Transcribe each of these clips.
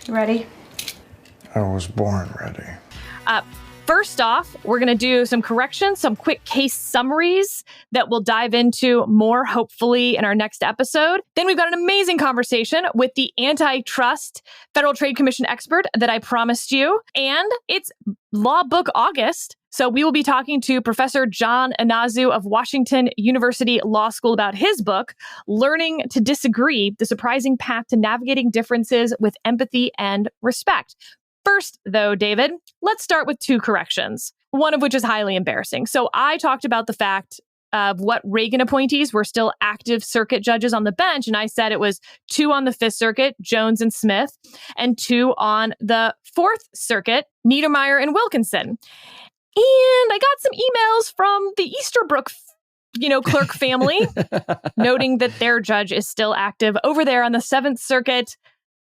Ready? I was born ready. First off, we're going to do some corrections, some quick case summaries that we'll dive into more, hopefully, in our next episode. Then we've got an amazing conversation with the Antitrust Federal Trade Commission expert that I promised you. And it's Law Book August. So we will be talking to Professor John Inazu of Washington University Law School about his book, Learning to Disagree, The Surprising Path to Navigating Differences with Empathy and Respect. First, though, David, let's start with two corrections, one of which is highly embarrassing. So I talked about the fact of what Reagan appointees were still active circuit judges on the bench, and I said it was 2 on the Fifth Circuit, Jones and Smith, and 2 on the Fourth Circuit, Niedermeyer and Wilkinson. And I got some emails from the Easterbrook clerk family noting that their judge is still active over there on the Seventh Circuit.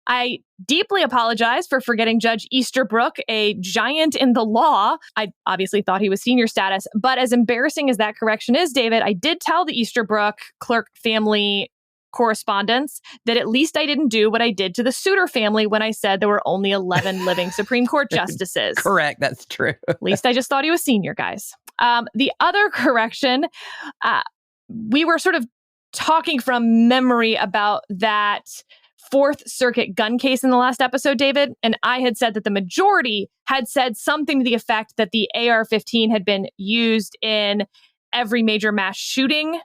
I deeply apologize for forgetting Judge Easterbrook, a giant in the law. I obviously thought he was senior status, but as embarrassing as that correction is, David, I did tell the Easterbrook clerk family correspondents that at least I didn't do what I did to the Souter family when I said there were only 11 living Supreme Court justices. Correct. That's true. At least I just thought he was senior, guys. The other correction, we were sort of talking from memory about that Fourth Circuit gun case in the last episode, David, and I had said that the majority had said something to the effect that the AR-15 had been used in every major mass shooting.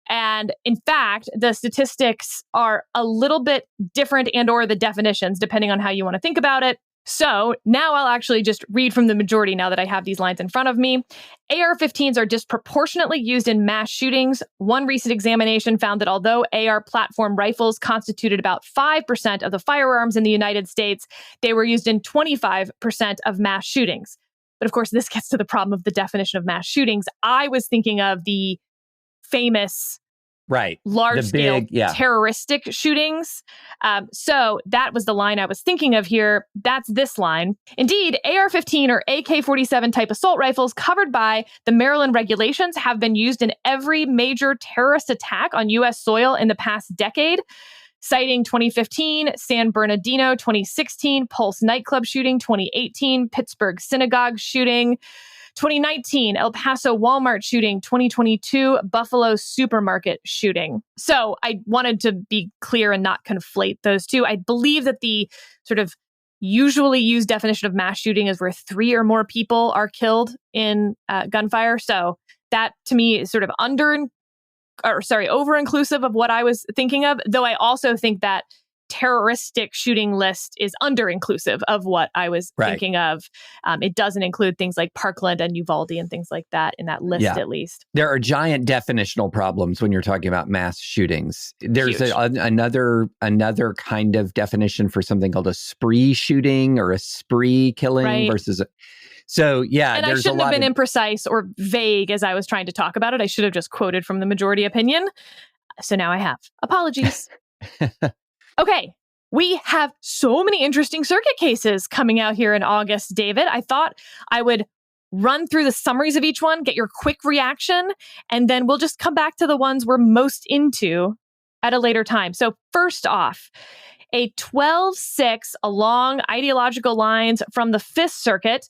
And in fact, the statistics are a little bit different and or the definitions, depending on how you want to think about it. So now I'll actually just read from the majority now that I have these lines in front of me. AR-15s are disproportionately used in mass shootings. One recent examination found that although AR platform rifles constituted about 5% of the firearms in the United States, they were used in 25% of mass shootings. But of course, this gets to the problem of the definition of mass shootings. I was thinking of the famous large-scale terroristic shootings. So that was the line I was thinking of here. That's this line. Indeed, AR-15 or AK-47 type assault rifles covered by the Maryland regulations have been used in every major terrorist attack on U.S. soil in the past decade, citing 2015, San Bernardino 2016, Pulse nightclub shooting 2018, Pittsburgh synagogue shooting 2019, El Paso Walmart shooting, 2022, Buffalo supermarket shooting. So I wanted to be clear and not conflate those two. I believe that the sort of usually used definition of mass shooting is where 3 or more people are killed in gunfire. So that to me is sort of over-inclusive of what I was thinking of, though I also think that terroristic shooting list is under-inclusive of what I was thinking of. It doesn't include things like Parkland and Uvalde and things like that in that list, at least. There are giant definitional problems when you're talking about mass shootings. There's another kind of definition for something called a spree shooting or a spree killing versus So, yeah, and I shouldn't have been imprecise or vague as I was trying to talk about it. I should have just quoted from the majority opinion. So now I have. Apologies. Okay, we have so many interesting circuit cases coming out here in August, David. I thought I would run through the summaries of each one, get your quick reaction, and then we'll just come back to the ones we're most into at a later time. So first off, a 12-6 along ideological lines from the Fifth Circuit.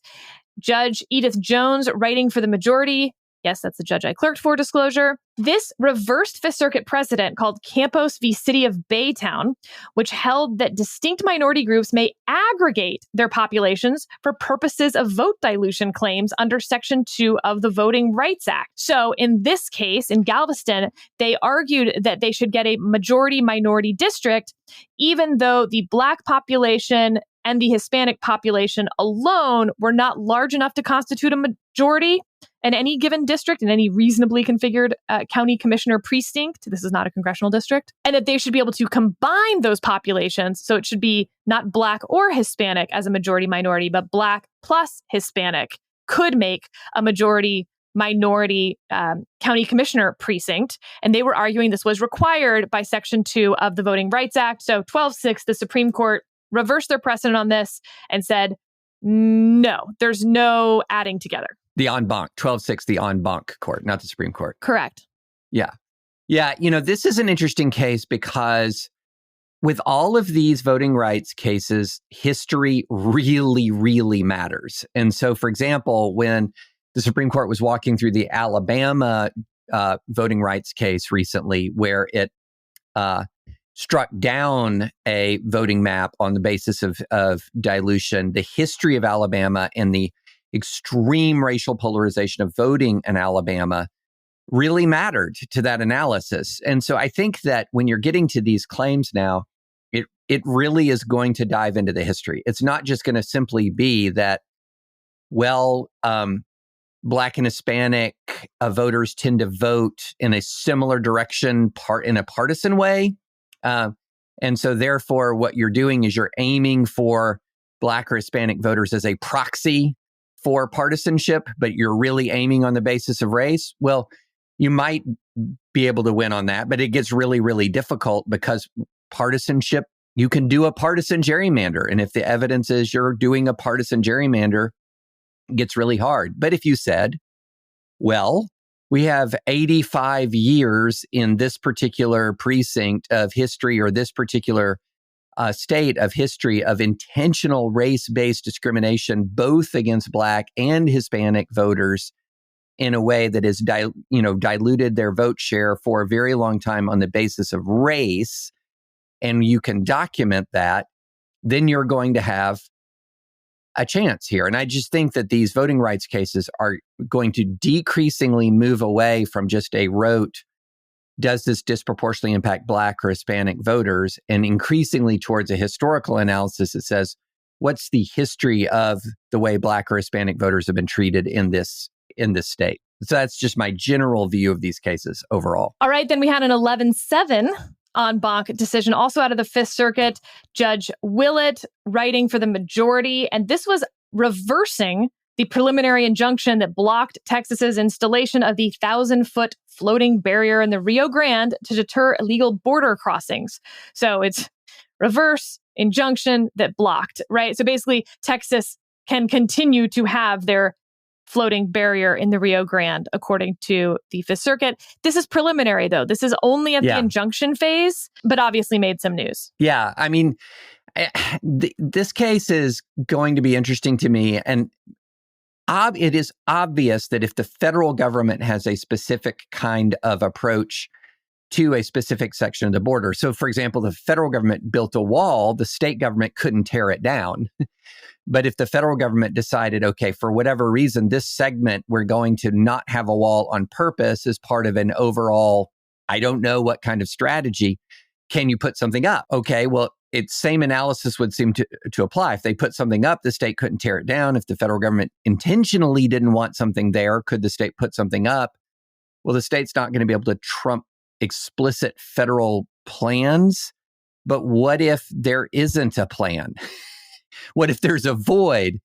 Judge Edith Jones writing for the majority. Yes, that's the judge I clerked for, disclosure. This reversed Fifth Circuit precedent called Campos v. City of Baytown, which held that distinct minority groups may aggregate their populations for purposes of vote dilution claims under Section 2 of the Voting Rights Act. So in this case, in Galveston, they argued that they should get a majority-minority district, even though the Black population and the Hispanic population alone were not large enough to constitute a majority in any given district, in any reasonably configured county commissioner precinct. This is not a congressional district. And that they should be able to combine those populations. So it should be not Black or Hispanic as a majority minority, but Black plus Hispanic could make a majority minority county commissioner precinct. And they were arguing this was required by Section 2 of the Voting Rights Act. So 12-6, the Supreme Court reversed their precedent on this and said, no, there's no adding together. The en banc, 12-6, the en banc court, not the Supreme Court. Correct. Yeah. Yeah, this is an interesting case because with all of these voting rights cases, history really, really matters. And so, for example, when the Supreme Court was walking through the Alabama voting rights case recently, where it struck down a voting map on the basis of dilution, the history of Alabama and the extreme racial polarization of voting in Alabama really mattered to that analysis. And so I think that when you're getting to these claims now, it really is going to dive into the history. It's not just going to simply be that, well, Black and Hispanic voters tend to vote in a similar direction, in a partisan way. And so therefore, what you're doing is you're aiming for Black or Hispanic voters as a proxy for partisanship, but you're really aiming on the basis of race. Well, you might be able to win on that, but it gets really, really difficult because partisanship, you can do a partisan gerrymander. And if the evidence is you're doing a partisan gerrymander, it gets really hard. But if you said, well, we have 85 years in this particular precinct of history or this particular state of history of intentional race-based discrimination, both against Black and Hispanic voters in a way that has diluted their vote share for a very long time on the basis of race, and you can document that, then you're going to have a chance here. And I just think that these voting rights cases are going to decreasingly move away from just a rote, does this disproportionately impact Black or Hispanic voters, and increasingly towards a historical analysis that says, what's the history of the way Black or Hispanic voters have been treated in this state? So that's just my general view of these cases overall. All right, then we had an 11-7 en banc decision, also out of the Fifth Circuit. Judge Willett writing for the majority, and this was reversing the preliminary injunction that blocked Texas's installation of the 1,000-foot floating barrier in the Rio Grande to deter illegal border crossings. So it's reverse injunction that blocked, right? So basically, Texas can continue to have their floating barrier in the Rio Grande, according to the Fifth Circuit. This is preliminary, though. This is only at the injunction phase, but obviously made some news. Yeah, I mean, this case is going to be interesting to me. And it is obvious that if the federal government has a specific kind of approach to a specific section of the border, so for example, the federal government built a wall, the state government couldn't tear it down. But if the federal government decided, okay, for whatever reason, this segment, we're going to not have a wall on purpose as part of an overall, I don't know what kind of strategy, can you put something up? Okay, well, same analysis would seem to apply. If they put something up, the state couldn't tear it down. If the federal government intentionally didn't want something there, could the state put something up? Well, the state's not going to be able to trump explicit federal plans. But what if there isn't a plan? What if there's a void?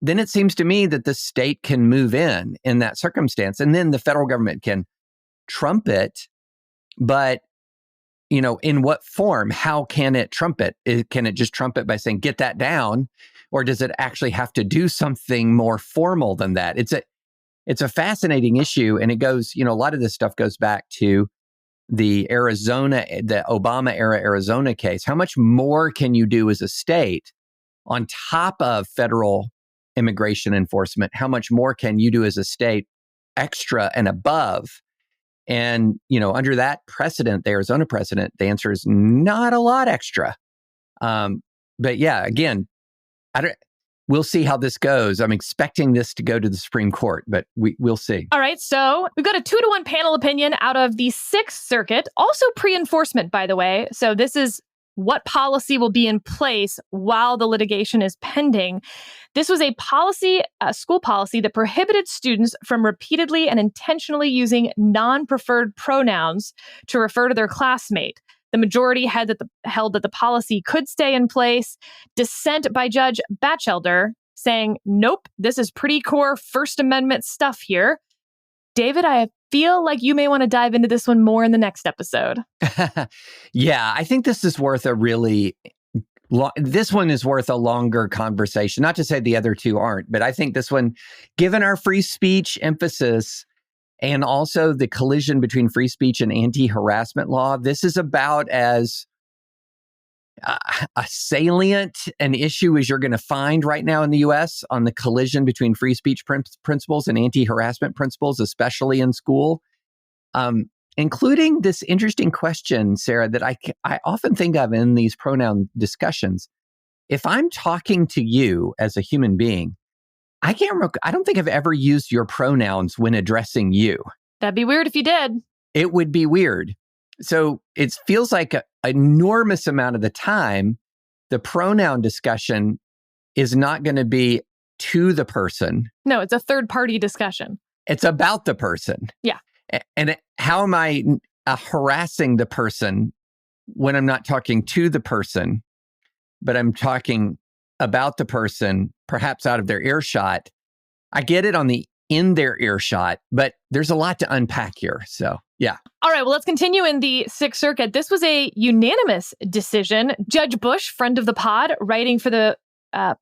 Then it seems to me that the state can move in that circumstance, and then the federal government can trump it. But, in what form? How can it trump it? Can it just trump it by saying, get that down? Or does it actually have to do something more formal than that? It's a fascinating issue. And it goes, a lot of this stuff goes back to the Obama era Arizona case. How much more can you do as a state on top of federal immigration enforcement? How much more can you do as a state extra and above? And, under that precedent, the Arizona precedent, the answer is not a lot extra. But yeah, again, we'll see how this goes. I'm expecting this to go to the Supreme Court, but we'll see. All right, so we've got a 2-1 panel opinion out of the Sixth Circuit, also pre-enforcement, by the way. So this is what policy will be in place while the litigation is pending. This was a school policy that prohibited students from repeatedly and intentionally using non-preferred pronouns to refer to their classmate. The majority held that the policy could stay in place. Dissent by Judge Batchelder saying, nope, this is pretty core First Amendment stuff here. David, I feel like you may want to dive into this one more in the next episode. Yeah, I think this is worth this one is worth a longer conversation. Not to say the other two aren't, but I think this one, given our free speech emphasis and also the collision between free speech and anti-harassment law, this is about as a salient an issue as you're going to find right now in the U.S. on the collision between free speech principles and anti-harassment principles, especially in school, including this interesting question, Sarah, that I often think of in these pronoun discussions. If I'm talking to you as a human being, I don't think I've ever used your pronouns when addressing you. That'd be weird if you did. It would be weird. So it feels like an enormous amount of the time, the pronoun discussion is not going to be to the person. No, it's a third-party discussion. It's about the person. Yeah. And how am I harassing the person when I'm not talking to the person, but I'm talking about the person, perhaps out of their earshot? I get it on the in their earshot, but there's a lot to unpack here. So, yeah. All right, well, let's continue in the Sixth Circuit. This was a unanimous decision. Judge Bush, friend of the pod, writing for the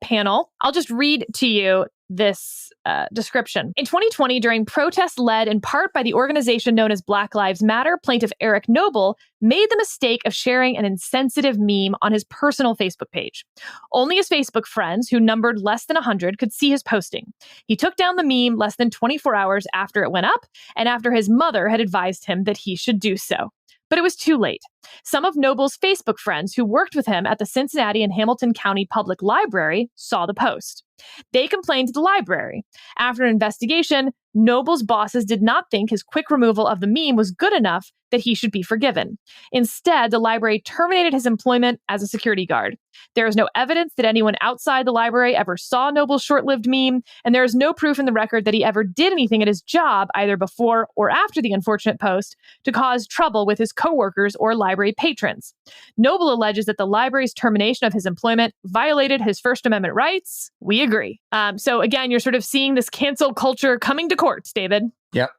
panel. I'll just read to you this description. In 2020, during protests led in part by the organization known as Black Lives Matter, plaintiff Eric Noble made the mistake of sharing an insensitive meme on his personal Facebook page. Only his Facebook friends, who numbered less than 100, could see his posting. He took down the meme less than 24 hours after it went up, and after his mother had advised him that he should do so. But it was too late. Some of Noble's Facebook friends who worked with him at the Cincinnati and Hamilton County Public Library saw the post. They complained to the library. After an investigation, Noble's bosses did not think his quick removal of the meme was good enough that he should be forgiven. Instead, the library terminated his employment as a security guard. There is no evidence that anyone outside the library ever saw Noble's short-lived meme, and there is no proof in the record that he ever did anything at his job, either before or after the unfortunate post, to cause trouble with his coworkers or library patrons. Noble alleges that the library's termination of his employment violated his First Amendment rights. We agree. So again, you're sort of seeing this cancel culture coming to courts, David. Yep.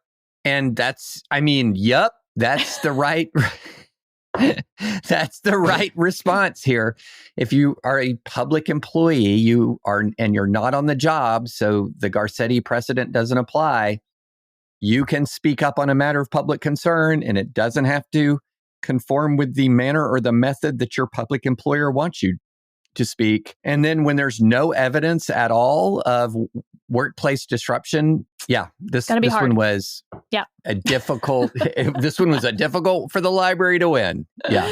And that's the right that's the right response here. If you are a public employee, you're not on the job, so the Garcetti precedent doesn't apply. You can speak up on a matter of public concern, and it doesn't have to conform with the manner or the method that your public employer wants you to speak. And then when there's no evidence at all of workplace disruption, this one was a difficult. This one was a difficult for the library to win. Yeah.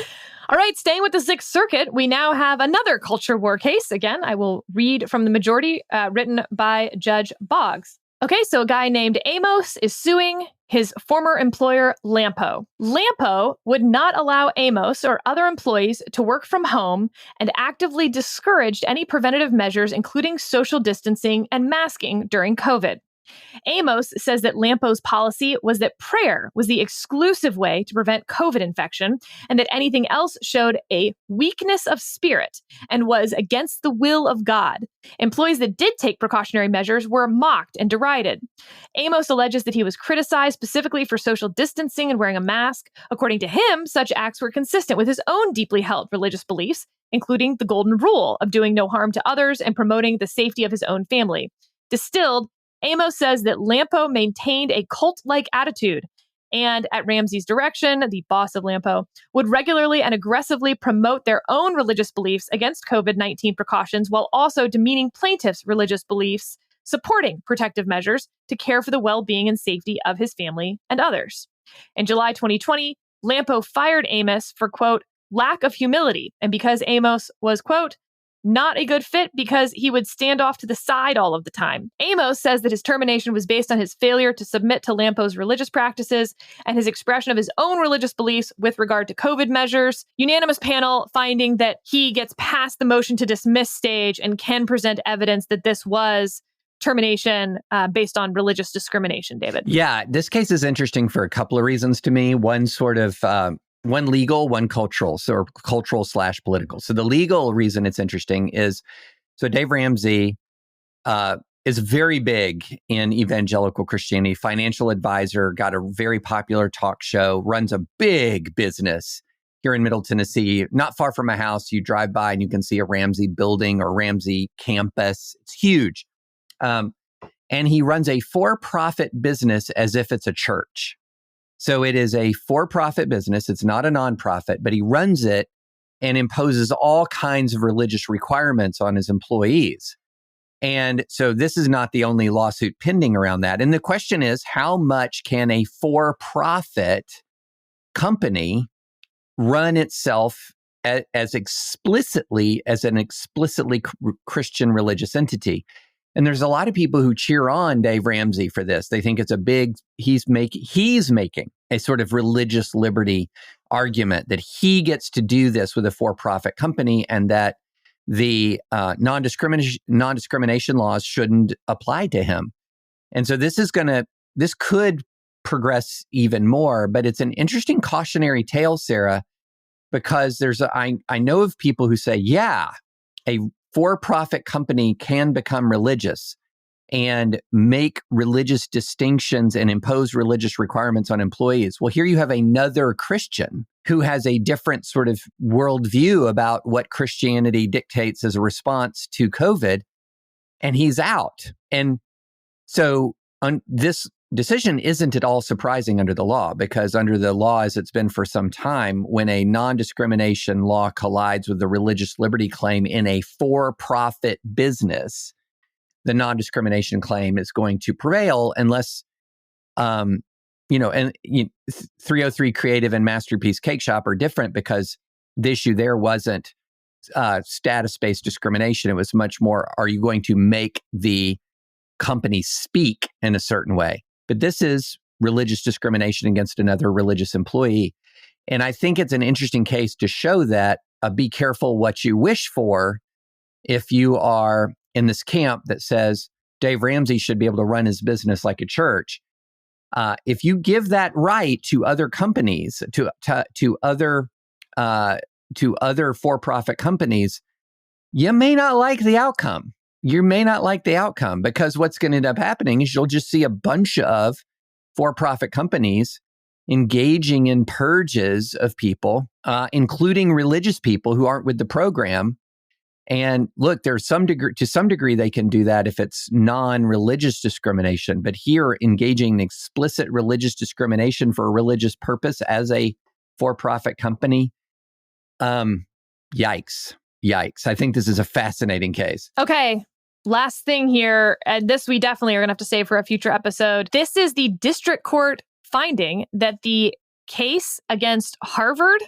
All right, staying with the Sixth Circuit, we now have another culture war case. Again, I will read from the majority, written by Judge Boggs. Okay, so a guy named Amos is suing his former employer, Lampo. Lampo would not allow Amos or other employees to work from home and actively discouraged any preventative measures, including social distancing and masking during COVID. Amos says that Lampo's policy was that prayer was the exclusive way to prevent COVID infection, and that anything else showed a weakness of spirit and was against the will of God. Employees that did take precautionary measures were mocked and derided. Amos alleges that he was criticized specifically for social distancing and wearing a mask. According to him, such acts were consistent with his own deeply held religious beliefs, including the golden rule of doing no harm to others and promoting the safety of his own family. Distilled, Amos says that Lampo maintained a cult-like attitude and, at Ramsey's direction, the boss of Lampo, would regularly and aggressively promote their own religious beliefs against COVID-19 precautions while also demeaning plaintiffs' religious beliefs, supporting protective measures to care for the well-being and safety of his family and others. In July 2020, Lampo fired Amos for, quote, lack of humility, and because Amos was, quote, not a good fit because he would stand off to the side all of the time. Amos says that his termination was based on his failure to submit to Lampo's religious practices and his expression of his own religious beliefs with regard to COVID measures. Unanimous panel finding that he gets past the motion to dismiss stage and can present evidence that this was termination based on religious discrimination, David. Yeah, this case is interesting for a couple of reasons to me. One legal, one cultural, so cultural/political. So the legal reason it's interesting is, so Dave Ramsey is very big in evangelical Christianity, financial advisor, got a very popular talk show, runs a big business here in Middle Tennessee, not far from my house. You drive by and you can see a Ramsey building or Ramsey campus. It's huge. And he runs a for-profit business as if it's a church. So it is a for-profit business. It's not a nonprofit, but he runs it and imposes all kinds of religious requirements on his employees. And so this is not the only lawsuit pending around that. And the question is, how much can a for-profit company run itself as an explicitly Christian religious entity? And there's a lot of people who cheer on Dave Ramsey for this. They think it's he's making a sort of religious liberty argument that he gets to do this with a for-profit company, and that the non-discrimination laws shouldn't apply to him. And so this could progress even more, but it's an interesting cautionary tale, Sarah, because I know of people who say, yeah, a for-profit company can become religious and make religious distinctions and impose religious requirements on employees. Well, here you have another Christian who has a different sort of worldview about what Christianity dictates as a response to COVID, and he's out. And so this decision isn't at all surprising under the law, because under the law, as it's been for some time, when a non-discrimination law collides with the religious liberty claim in a for-profit business, the non-discrimination claim is going to prevail unless, 303 Creative and Masterpiece Cake Shop are different, because the issue there wasn't status-based discrimination. It was much more, are you going to make the company speak in a certain way? But this is religious discrimination against another religious employee. And I think it's an interesting case to show that be careful what you wish for if you are in this camp that says Dave Ramsey should be able to run his business like a church. If you give that right to other companies, to other for-profit companies, you may not like the outcome. You may not like the outcome, because what's going to end up happening is you'll just see a bunch of for-profit companies engaging in purges of people, including religious people who aren't with the program. And look, to some degree, they can do that if it's non-religious discrimination. But here, engaging in explicit religious discrimination for a religious purpose as a for-profit company, yikes. I think this is a fascinating case. Okay. Last thing here, and this we definitely are going to have to save for a future episode. This is the district court finding that the case against Harvard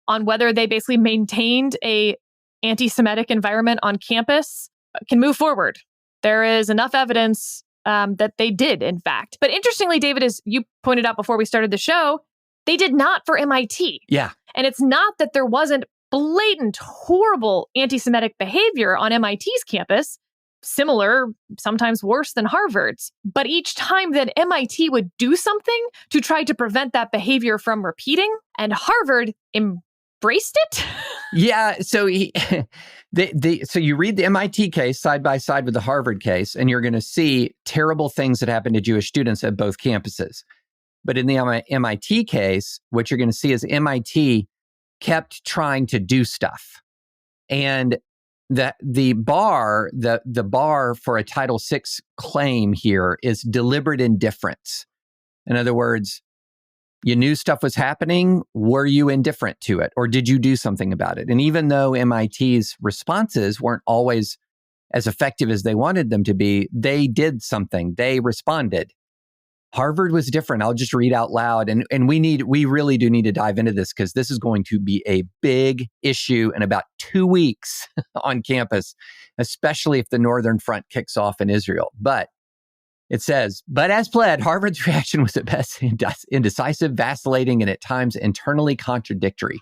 on whether they basically maintained a anti-Semitic environment on campus can move forward. There is enough evidence that they did, in fact. But interestingly, David, as you pointed out before we started the show, they did not for MIT. Yeah. And it's not that there wasn't blatant, horrible anti-Semitic behavior on MIT's campus, similar, sometimes worse than Harvard's. But each time that MIT would do something to try to prevent that behavior from repeating, and Harvard embraced it. Yeah. So so you read the MIT case side by side with the Harvard case, and you're going to see terrible things that happen to Jewish students at both campuses. But in the MIT case, what you're going to see is MIT kept trying to do stuff. And the bar for a Title VI claim here is deliberate indifference. In other words, you knew stuff was happening. Were you indifferent to it? Or did you do something about it? And even though MIT's responses weren't always as effective as they wanted them to be, they did something. They responded. Harvard was different. I'll just read out loud. And we really do need to dive into this, because this is going to be a big issue in about 2 weeks on campus, especially if the Northern Front kicks off in Israel. But it says, but as pled, Harvard's reaction was at best indecisive, vacillating, and at times internally contradictory.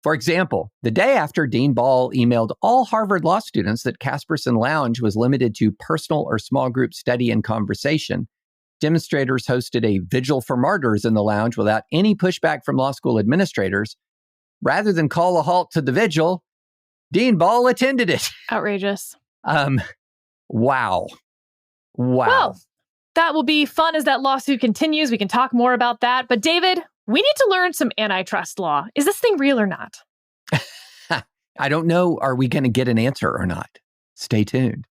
For example, the day after Dean Ball emailed all Harvard law students that Kasperson Lounge was limited to personal or small group study and conversation, demonstrators hosted a vigil for martyrs in the lounge without any pushback from law school administrators. Rather than call a halt to the vigil, Dean Ball attended it. Outrageous. Wow. Well, that will be fun as that lawsuit continues. We can talk more about that. But David, we need to learn some antitrust law. Is this thing real or not? I don't know. Are we going to get an answer or not? Stay tuned.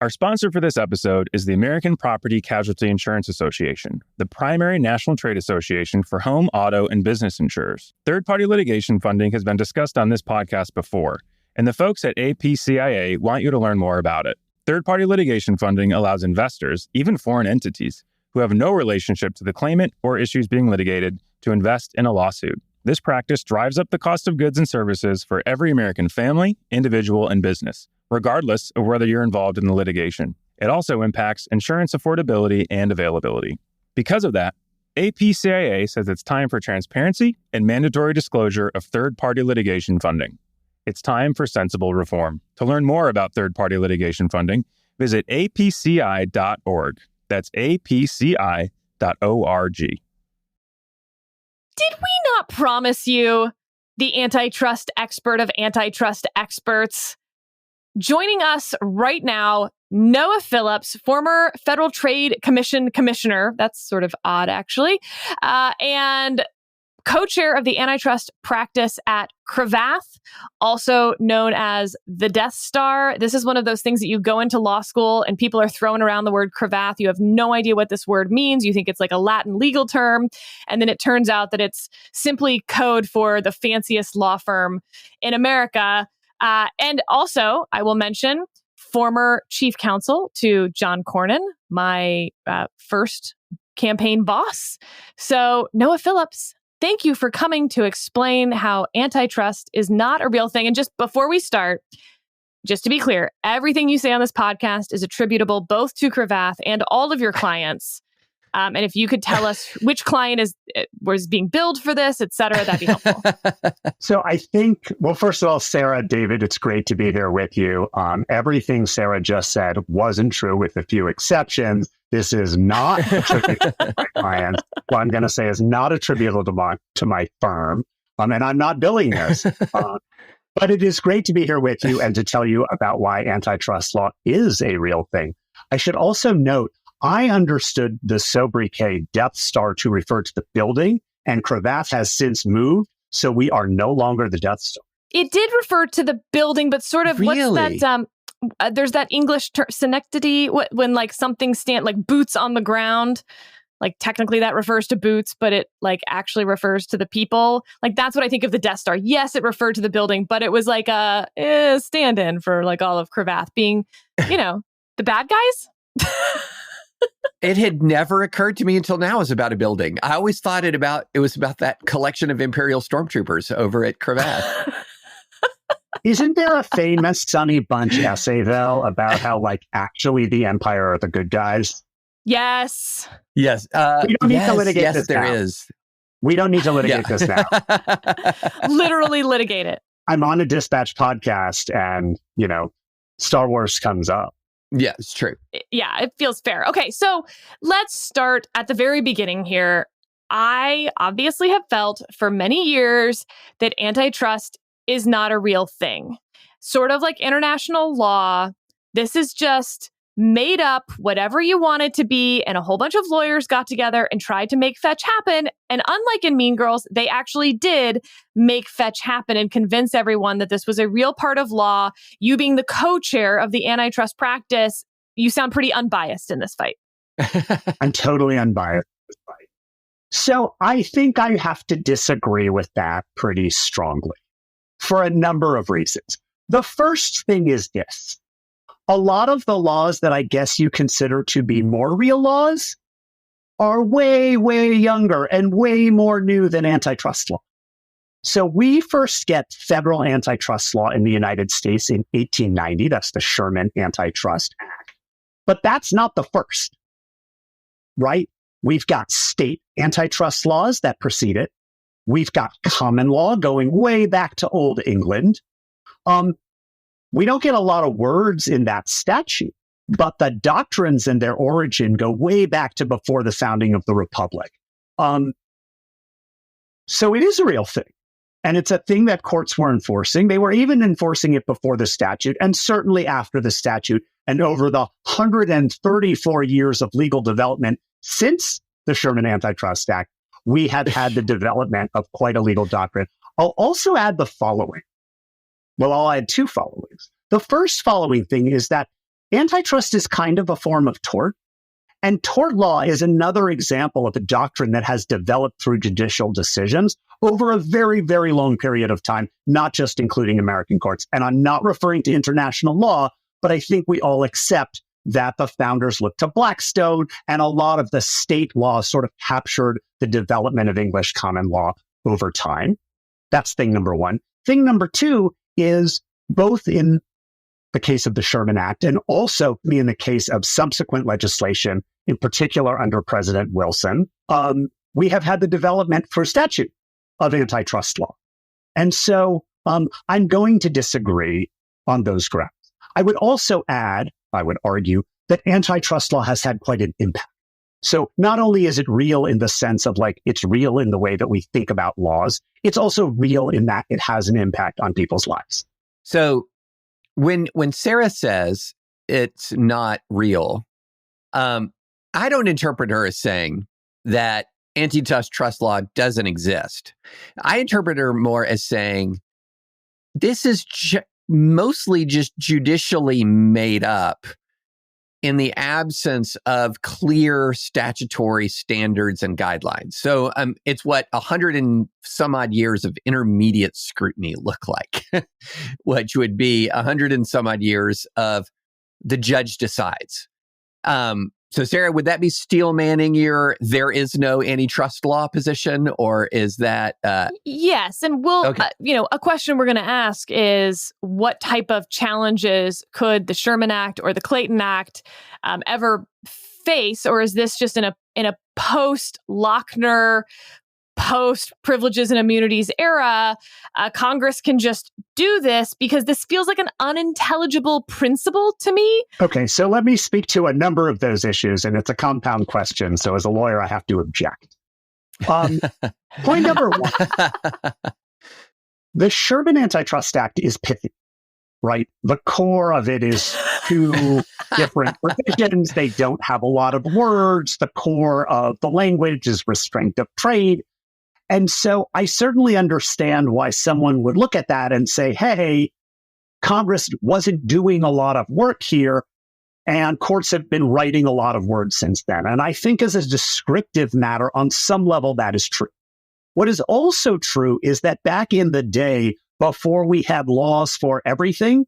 Our sponsor for this episode is the American Property Casualty Insurance Association, the primary national trade association for home, auto, and business insurers. Third-party litigation funding has been discussed on this podcast before, and the folks at APCIA want you to learn more about it. Third-party litigation funding allows investors, even foreign entities, who have no relationship to the claimant or issues being litigated, to invest in a lawsuit. This practice drives up the cost of goods and services for every American family, individual, and business, regardless of whether you're involved in the litigation. It also impacts insurance affordability and availability. Because of that, APCIA says it's time for transparency and mandatory disclosure of third-party litigation funding. It's time for sensible reform. To learn more about third-party litigation funding, visit apci.org. That's apci.org. Did we not promise you the antitrust expert of antitrust experts? Joining us right now, Noah Phillips, former Federal Trade Commission commissioner. That's sort of odd, actually. And co-chair of the antitrust practice at Cravath, also known as the Death Star. This is one of those things that you go into law school and people are throwing around the word Cravath. You have no idea what this word means. You think it's like a Latin legal term. And then it turns out that it's simply code for the fanciest law firm in America. And also, I will mention, former chief counsel to John Cornyn, my first campaign boss. So, Noah Phillips, thank you for coming to explain how antitrust is not a real thing. And just before we start, just to be clear, everything you say on this podcast is attributable both to Cravath and all of your clients. And if you could tell us which client was being billed for this, et cetera, that'd be helpful. So I think, well, first of all, Sarah, David, it's great to be here with you. Everything Sarah just said wasn't true with a few exceptions. This is not attributable to my clients. What I'm going to say is not attributable to my firm. And I'm not billing this. But it is great to be here with you and to tell you about why antitrust law is a real thing. I should also note, I understood the sobriquet Death Star to refer to the building, and Cravath has since moved, so we are no longer the Death Star. It did refer to the building, but sort of Really? What's that? There's that English term, synecdoche, when like something like boots on the ground. Like technically that refers to boots, but it like actually refers to the people. Like that's what I think of the Death Star. Yes, it referred to the building, but it was like a stand-in for like all of Cravath being, the bad guys. It had never occurred to me until now it was about a building. I always thought it was about that collection of Imperial stormtroopers over at Cravath. Isn't there a famous Sonny Bunch essay, though, about how, like, actually the Empire are the good guys? Yes. Yes. We don't need to litigate this there now. is. We don't need to litigate this now. Literally litigate it. I'm on a Dispatch podcast and, Star Wars comes up. Yeah, it's true. Yeah, it feels fair. Okay, so let's start at the very beginning here. I obviously have felt for many years that antitrust is not a real thing. Sort of like international law, this is just made up whatever you want it to be, and a whole bunch of lawyers got together and tried to make fetch happen. And unlike in Mean Girls, they actually did make fetch happen and convince everyone that this was a real part of law. You being the co-chair of the antitrust practice, you sound pretty unbiased in this fight. I'm totally unbiased in this fight. So I think I have to disagree with that pretty strongly for a number of reasons. The first thing is this. A lot of the laws that I guess you consider to be more real laws are way, way younger and way more new than antitrust law. So we first get federal antitrust law in the United States in 1890. That's the Sherman Antitrust Act. But that's not the first, right? We've got state antitrust laws that precede it. We've got common law going way back to Old England. We don't get a lot of words in that statute, but the doctrines and their origin go way back to before the founding of the Republic. So it is a real thing. And it's a thing that courts were enforcing. They were even enforcing it before the statute and certainly after the statute and over the 134 years of legal development since the Sherman Antitrust Act, we have had the development of quite a legal doctrine. I'll also add the following. Well, I'll add two followings. The first following thing is that antitrust is kind of a form of tort. And tort law is another example of a doctrine that has developed through judicial decisions over a very, very long period of time, not just including American courts. And I'm not referring to international law, but I think we all accept that the founders looked to Blackstone, and a lot of the state laws sort of captured the development of English common law over time. That's thing number one. Thing number two is both in the case of the Sherman Act and also in the case of subsequent legislation, in particular under President Wilson, we have had the development for statute of antitrust law. And so I'm going to disagree on those grounds. I would also add, I would argue, that antitrust law has had quite an impact. So not only is it real in the sense of like, it's real in the way that we think about laws, it's also real in that it has an impact on people's lives. So when Sarah says it's not real, I don't interpret her as saying that antitrust law doesn't exist. I interpret her more as saying this is mostly just judicially made up in the absence of clear statutory standards and guidelines. So it's what 100 and some odd years of intermediate scrutiny look like, which would be 100 and some odd years of the judge decides. So Sarah, would that be steel manning your there is no antitrust law position, or is that? Yes. And we'll, okay. A question we're going to ask is what type of challenges could the Sherman Act or the Clayton Act ever face? Or is this just in a post-Lochner, post-privileges and immunities era, Congress can just do this because this feels like an unintelligible principle to me? Okay, so let me speak to a number of those issues, and it's a compound question. So as a lawyer, I have to object. Point number one, the Sherman Antitrust Act is pithy, right? The core of it is two different provisions. They don't have a lot of words. The core of the language is restraint of trade. And so I certainly understand why someone would look at that and say, hey, Congress wasn't doing a lot of work here, and courts have been writing a lot of words since then. And I think as a descriptive matter, on some level, that is true. What is also true is that back in the day, before we had laws for everything,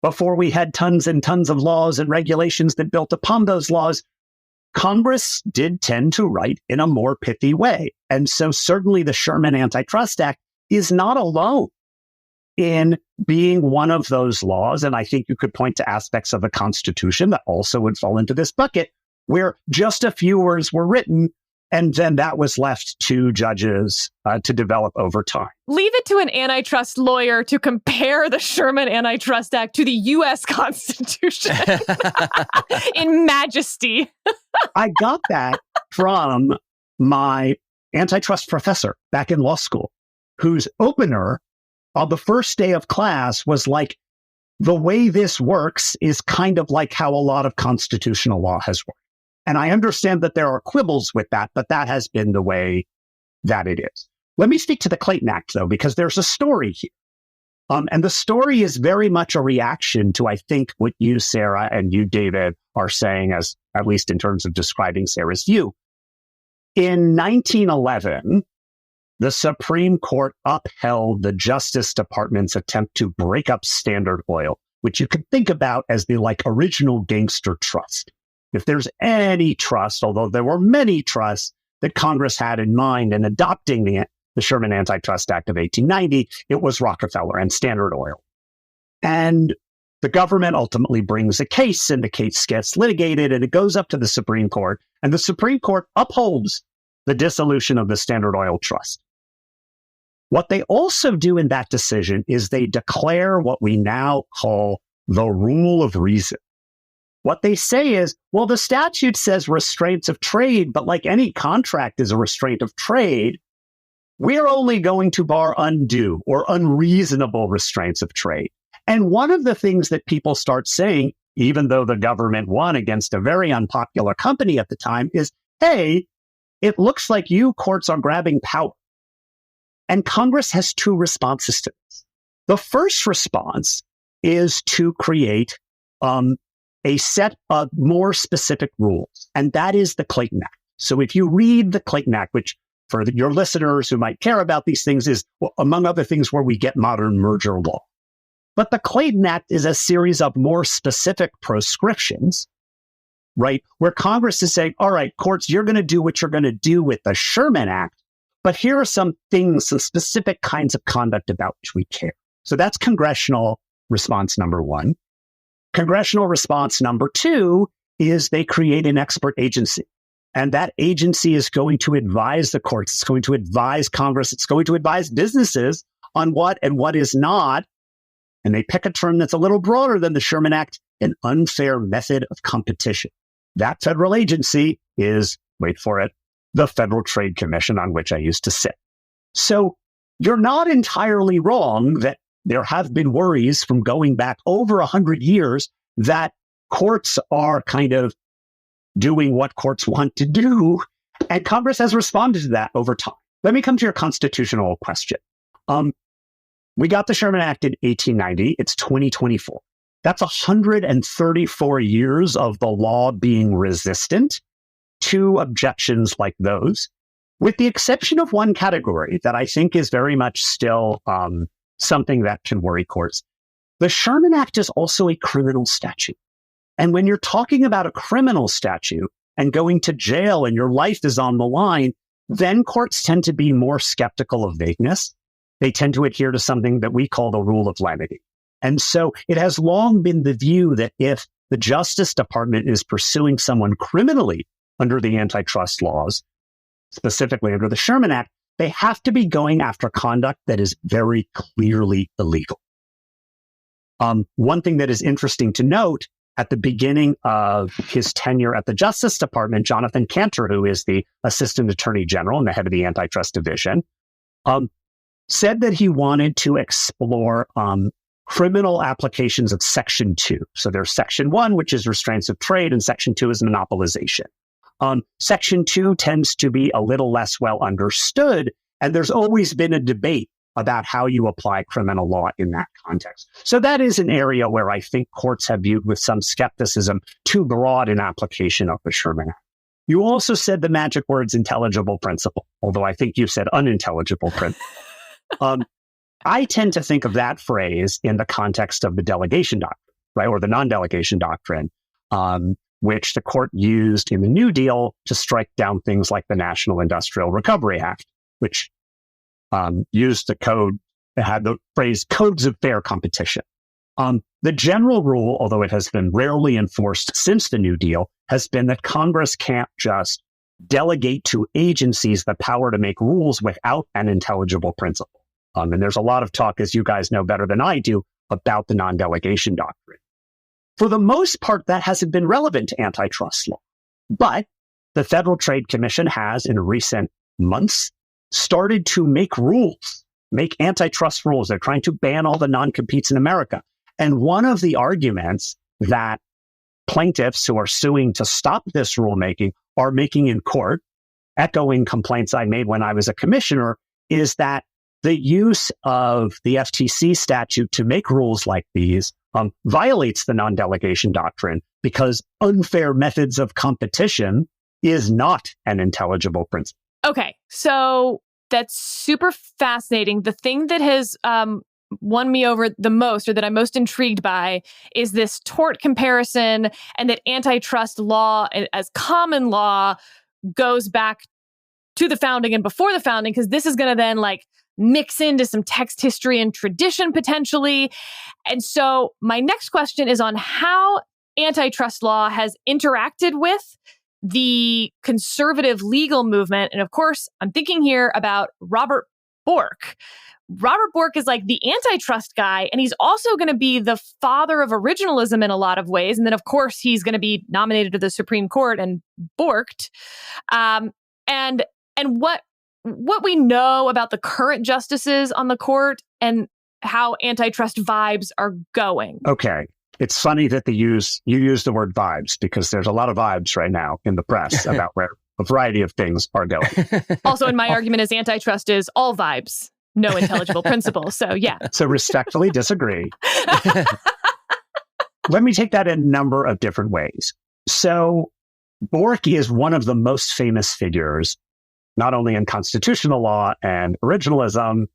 before we had tons and tons of laws and regulations that built upon those laws, Congress did tend to write in a more pithy way. And so certainly the Sherman Antitrust Act is not alone in being one of those laws. And I think you could point to aspects of the Constitution that also would fall into this bucket, where just a few words were written, and then that was left to judges to develop over time. Leave it to an antitrust lawyer to compare the Sherman Antitrust Act to the U.S. Constitution in majesty. I got that from my antitrust professor back in law school, whose opener on the first day of class was like, the way this works is kind of like how a lot of constitutional law has worked. And I understand that there are quibbles with that, but that has been the way that it is. Let me speak to the Clayton Act, though, because there's a story here. And the story is very much a reaction to, I think, what you, Sarah, and you, David, are saying, as at least in terms of describing Sarah's view. In 1911, the Supreme Court upheld the Justice Department's attempt to break up Standard Oil, which you could think about as the original gangster trust. If there's any trust, although there were many trusts that Congress had in mind in adopting the Sherman Antitrust Act of 1890, it was Rockefeller and Standard Oil. And the government ultimately brings a case, and the case gets litigated, and it goes up to the Supreme Court, and the Supreme Court upholds the dissolution of the Standard Oil Trust. What they also do in that decision is they declare what we now call the rule of reason. What they say is, well, the statute says restraints of trade, but like any contract is a restraint of trade, we're only going to bar undue or unreasonable restraints of trade. And one of the things that people start saying, even though the government won against a very unpopular company at the time, is, hey, it looks like you courts are grabbing power. And Congress has two responses to this. The first response is to create a set of more specific rules, and that is the Clayton Act. So if you read the Clayton Act, which for your listeners who might care about these things is, well, among other things, where we get modern merger law. But the Clayton Act is a series of more specific proscriptions, right? Where Congress is saying, all right, courts, you're going to do what you're going to do with the Sherman Act, but here are some things, some specific kinds of conduct about which we care. So that's congressional response number one. Congressional response number two is they create an expert agency. And that agency is going to advise the courts. It's going to advise Congress. It's going to advise businesses on what and what is not. And they pick a term that's a little broader than the Sherman Act, an unfair method of competition. That federal agency is, wait for it, the Federal Trade Commission, on which I used to sit. So you're not entirely wrong that there have been worries from going back over 100 years that courts are kind of doing what courts want to do, and Congress has responded to that over time. Let me come to your constitutional question. We got the Sherman Act in 1890. It's 2024. That's 134 years of the law being resistant to objections like those, with the exception of one category that I think is very much still something that can worry courts. The Sherman Act is also a criminal statute. And when you're talking about a criminal statute and going to jail and your life is on the line, then courts tend to be more skeptical of vagueness. They tend to adhere to something that we call the rule of lenity. And so it has long been the view that if the Justice Department is pursuing someone criminally under the antitrust laws, specifically under the Sherman Act, they have to be going after conduct that is very clearly illegal. One thing that is interesting to note, at the beginning of his tenure at the Justice Department, Jonathan Cantor, who is the Assistant Attorney General and the head of the Antitrust Division, said that he wanted to explore criminal applications of Section 2. So there's Section 1, which is restraints of trade, and Section 2 is monopolization. Section 2 tends to be a little less well understood, and there's always been a debate about how you apply criminal law in that context. So that is an area where I think courts have viewed with some skepticism too broad an application of the Sherman Act. You also said the magic words intelligible principle, although I think you said unintelligible principle. I tend to think of that phrase in the context of the delegation doctrine, right, or the non-delegation doctrine, which the court used in the New Deal to strike down things like the National Industrial Recovery Act, which used the code, it had the phrase codes of fair competition. The general rule, although it has been rarely enforced since the New Deal, has been that Congress can't just delegate to agencies the power to make rules without an intelligible principle. And there's a lot of talk, as you guys know better than I do, about the non-delegation doctrine. For the most part, that hasn't been relevant to antitrust law. But the Federal Trade Commission has, in recent months, started to make rules, make antitrust rules. They're trying to ban all the non-competes in America. And one of the arguments that plaintiffs who are suing to stop this rulemaking are making in court, echoing complaints I made when I was a commissioner, is that the use of the FTC statute to make rules like these violates the non-delegation doctrine because unfair methods of competition is not an intelligible principle. Okay, so that's super fascinating. The thing that has won me over the most, or that I'm most intrigued by, is this tort comparison, and that antitrust law as common law goes back to the founding and before the founding, because this is going to then mix into some text history and tradition potentially. And so my next question is on how antitrust law has interacted with the conservative legal movement. And of course, I'm thinking here about Robert Bork. Robert Bork is the antitrust guy, and he's also going to be the father of originalism in a lot of ways. And then, of course, he's going to be nominated to the Supreme Court and borked. And what we know about the current justices on the court and how antitrust vibes are going. Okay. It's funny that you use the word vibes, because there's a lot of vibes right now in the press about where a variety of things are going. Also, in my argument is antitrust is all vibes, no intelligible principle. So, yeah. So respectfully disagree. let me take that in a number of different ways. So Bork is one of the most famous figures, not only in constitutional law and originalism,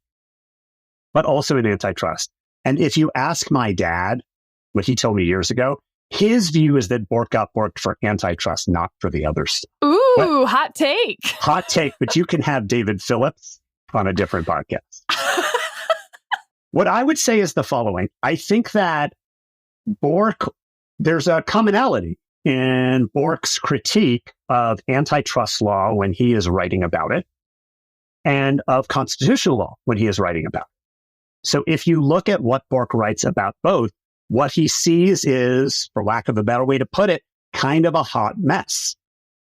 but also in antitrust. And if you ask my dad what he told me years ago, his view is that Bork got borked for antitrust, not for the other stuff. Ooh, hot take. Hot take, but you can have David Phillips on a different podcast. What I would say is the following. I think that Bork, there's a commonality in Bork's critique of antitrust law when he is writing about it, and of constitutional law when he is writing about it. So if you look at what Bork writes about both, what he sees is, for lack of a better way to put it, kind of a hot mess.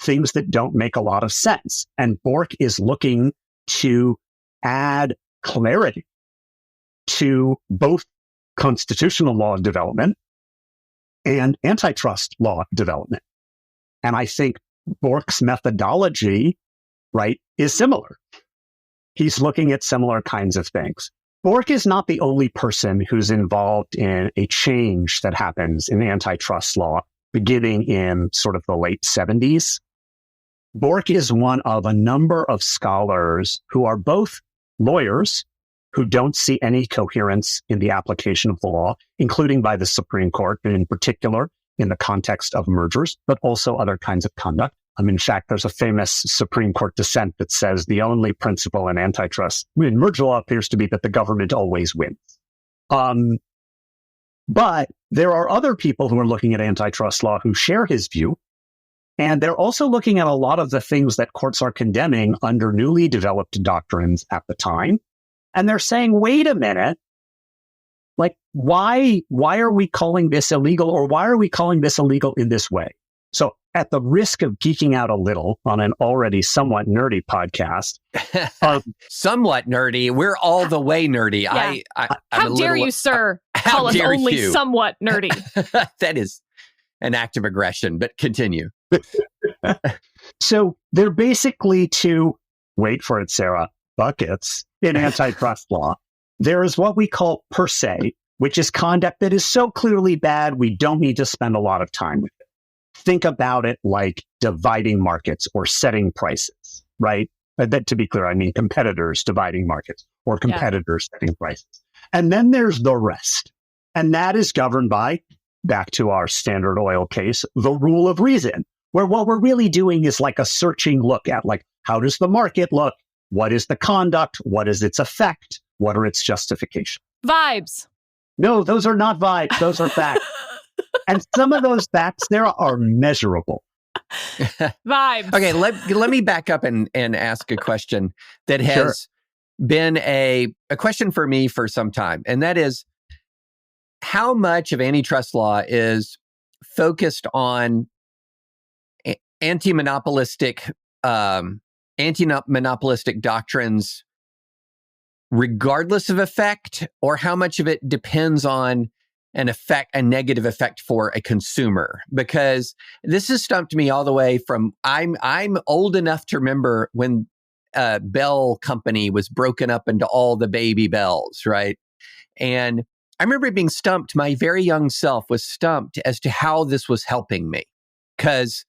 Things that don't make a lot of sense. And Bork is looking to add clarity to both constitutional law development and antitrust law development. And I think Bork's methodology, right, is similar. He's looking at similar kinds of things. Bork is not the only person who's involved in a change that happens in antitrust law beginning in sort of the late 70s. Bork is one of a number of scholars who are both lawyers who don't see any coherence in the application of the law, including by the Supreme Court, and in particular in the context of mergers, but also other kinds of conduct. In fact, there's a famous Supreme Court dissent that says the only principle in antitrust, in merger law, appears to be that the government always wins. But there are other people who are looking at antitrust law who share his view, and they're also looking at a lot of the things that courts are condemning under newly developed doctrines at the time. And they're saying, wait a minute, like, why are we calling this illegal, or why are we calling this illegal in this way? So at the risk of geeking out a little on an already somewhat nerdy podcast. Somewhat nerdy. We're all the way nerdy. Yeah. How dare you, sir, call us only somewhat nerdy? That is an act of aggression, but continue. So they're basically two, wait for it, Sarah, buckets in antitrust law. There is what we call per se, which is conduct that is so clearly bad, we don't need to spend a lot of time with it. Think about it like dividing markets or setting prices, right? That, to be clear, I mean competitors dividing markets or competitors setting prices. And then there's the rest. And that is governed by, back to our Standard Oil case, the rule of reason, where what we're really doing is like a searching look at, like, how does the market look? What is the conduct? What is its effect? What are its justifications? Vibes. No, those are not vibes. Those are facts. And some of those facts there are measurable. Vibes. Okay, let me back up and ask a question that has been a question for me for some time. And that is, how much of antitrust law is focused on anti-monopolistic doctrines regardless of effect, or how much of it depends on a negative effect for a consumer? Because this has stumped me all the way from, I'm old enough to remember when Bell Company was broken up into all the baby Bells, right? And I remember being stumped, my very young self was stumped as to how this was helping me. Because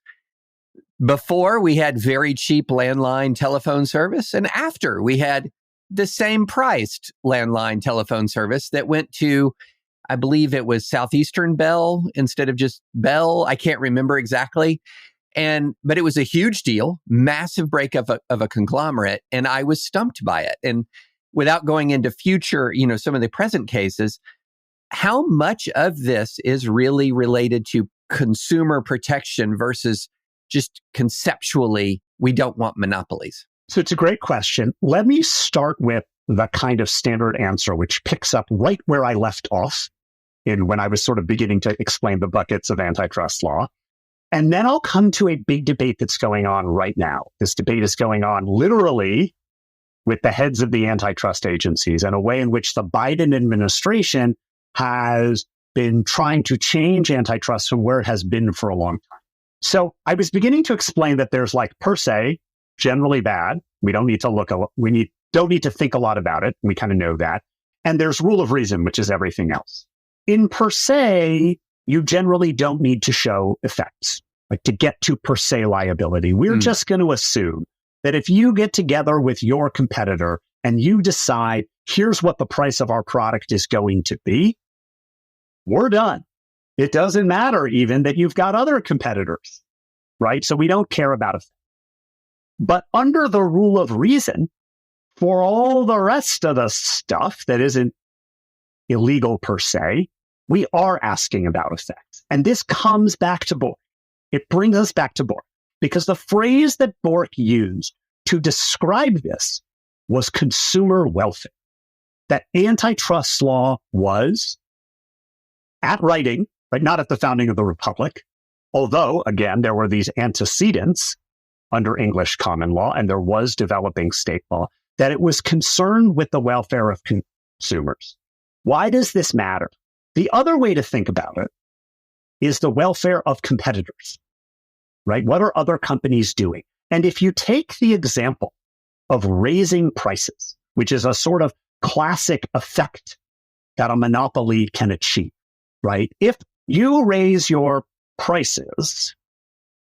before we had very cheap landline telephone service, and after we had the same priced landline telephone service that went to, I believe it was Southeastern Bell instead of just Bell. I can't remember exactly. But it was a huge deal, massive breakup of a conglomerate. And I was stumped by it. And without going into future, some of the present cases, how much of this is really related to consumer protection versus just conceptually, we don't want monopolies? So it's a great question. Let me start with the kind of standard answer, which picks up right where I left off when I was sort of beginning to explain the buckets of antitrust law. And then I'll come to a big debate that's going on right now. This debate is going on literally with the heads of the antitrust agencies, and a way in which the Biden administration has been trying to change antitrust from where it has been for a long time. So I was beginning to explain that there's like per se, generally bad. We don't need to think a lot about it. We kind of know that. And there's rule of reason, which is everything else. In per se, you generally don't need to show effects, like to get to per se liability. We're just going to assume that if you get together with your competitor and you decide, here's what the price of our product is going to be, we're done. It doesn't matter even that you've got other competitors, right? So we don't care about it. But under the rule of reason, for all the rest of the stuff that isn't illegal per se, we are asking about effects. And this comes back to Bork. It brings us back to Bork, because the phrase that Bork used to describe this was consumer welfare. That antitrust law was at writing, right? Not at the founding of the Republic. Although, again, there were these antecedents under English common law, and there was developing state law, that it was concerned with the welfare of consumers. Why does this matter? The other way to think about it is the welfare of competitors, right? What are other companies doing? And if you take the example of raising prices, which is a sort of classic effect that a monopoly can achieve, right? If you raise your prices,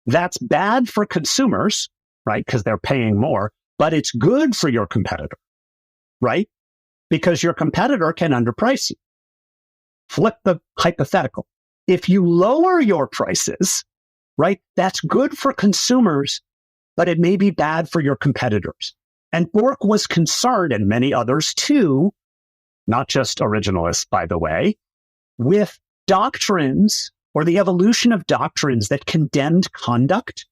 that's bad for consumers, right? Because they're paying more, but it's good for your competitor, right? Because your competitor can underprice you. Flip the hypothetical. If you lower your prices, right, that's good for consumers, but it may be bad for your competitors. And Bork was concerned, and many others too, not just originalists, by the way, with doctrines or the evolution of doctrines that condemned conduct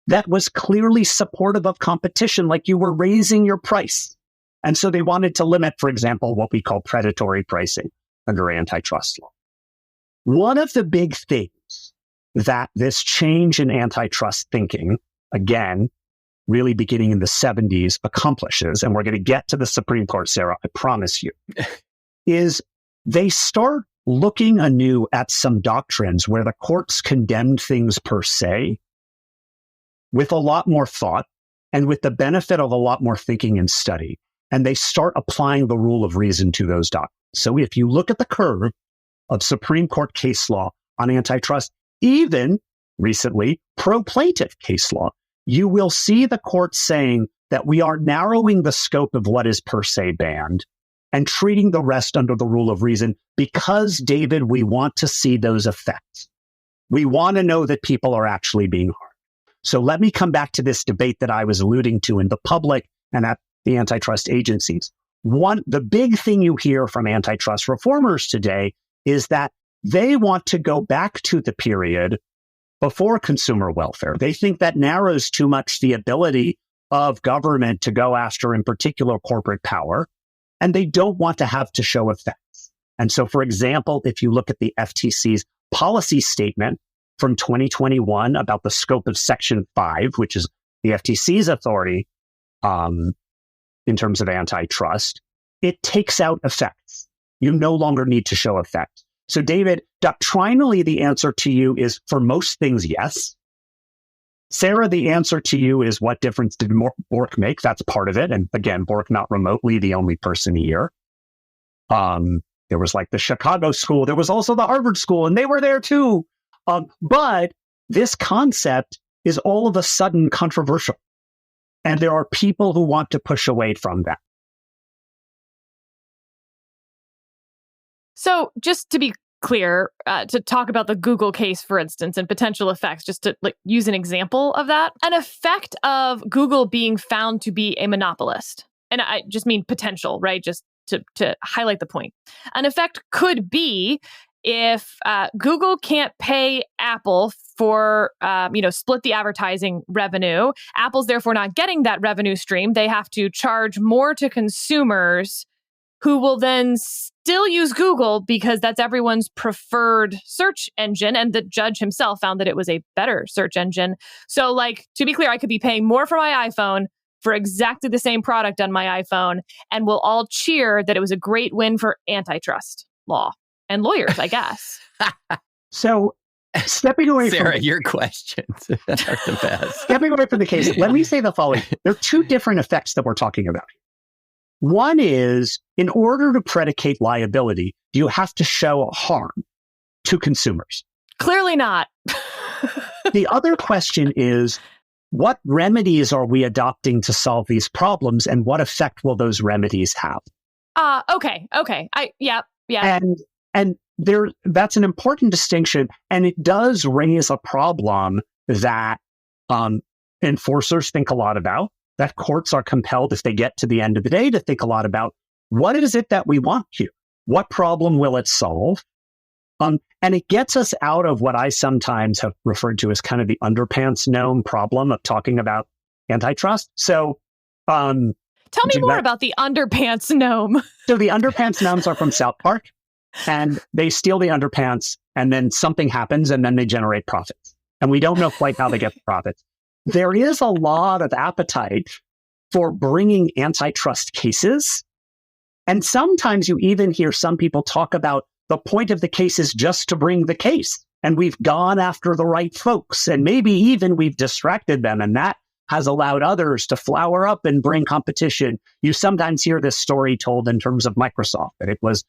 that was clearly supportive of competition, like you were raising your price. And so they wanted to limit, for example, what we call predatory pricing under antitrust law. One of the big things that this change in antitrust thinking, again, really beginning in the 70s, accomplishes, and we're going to get to the Supreme Court, Sarah, I promise you, is they start looking anew at some doctrines where the courts condemned things per se with a lot more thought and with the benefit of a lot more thinking and study. And they start applying the rule of reason to those doctrines. So if you look at the curve of Supreme Court case law on antitrust, even recently pro-plaintiff case law, you will see the court saying that we are narrowing the scope of what is per se banned and treating the rest under the rule of reason because, David, we want to see those effects. We want to know that people are actually being harmed. So let me come back to this debate that I was alluding to in the public and at the antitrust agencies. The big thing you hear from antitrust reformers today is that they want to go back to the period before consumer welfare. They think that narrows too much the ability of government to go after, in particular, corporate power, and they don't want to have to show effects. And so, for example, if you look at the FTC's policy statement from 2021 about the scope of Section 5, which is the FTC's authority in terms of antitrust, it takes out effects. You no longer need to show effects. So, David, doctrinally, the answer to you is, for most things, yes. Sarah, the answer to you is, what difference did Bork make? That's part of it. And again, Bork not remotely the only person here. There was like the Chicago school. There was also the Harvard school, and they were there too. But this concept is all of a sudden controversial. And there are people who want to push away from that. So just to be clear, to talk about the Google case, for instance, and potential effects, just to use an example of that, an effect of Google being found to be a monopolist, and I just mean potential, right? Just to highlight the point. An effect could be if Google can't pay Apple for, split the advertising revenue, Apple's therefore not getting that revenue stream. They have to charge more to consumers who will then still use Google because that's everyone's preferred search engine. And the judge himself found that it was a better search engine. So, to be clear, I could be paying more for my iPhone for exactly the same product on my iPhone, and we'll all cheer that it was a great win for antitrust law and lawyers, I guess. So, stepping away Sarah, from your questions are the best. Stepping away from the case, let me say the following. There are two different effects that we're talking about here. One is, in order to predicate liability, you have to show harm to consumers? Clearly not. The other question is, what remedies are we adopting to solve these problems, and what effect will those remedies have? Okay. Yeah. And that's an important distinction, and it does raise a problem that enforcers think a lot about, that courts are compelled, if they get to the end of the day, to think a lot about. What is it that we want here? What problem will it solve? And it gets us out of what I sometimes have referred to as kind of the underpants gnome problem of talking about antitrust. So, tell me more about the underpants gnome. So the underpants gnomes are from South Park, and they steal the underpants, and then something happens, and then they generate profits. And we don't know quite how they get the profits. There is a lot of appetite for bringing antitrust cases. And sometimes you even hear some people talk about the point of the case is just to bring the case. And we've gone after the right folks. And maybe even we've distracted them. And that has allowed others to flower up and bring competition. You sometimes hear this story told in terms of Microsoft, that it was,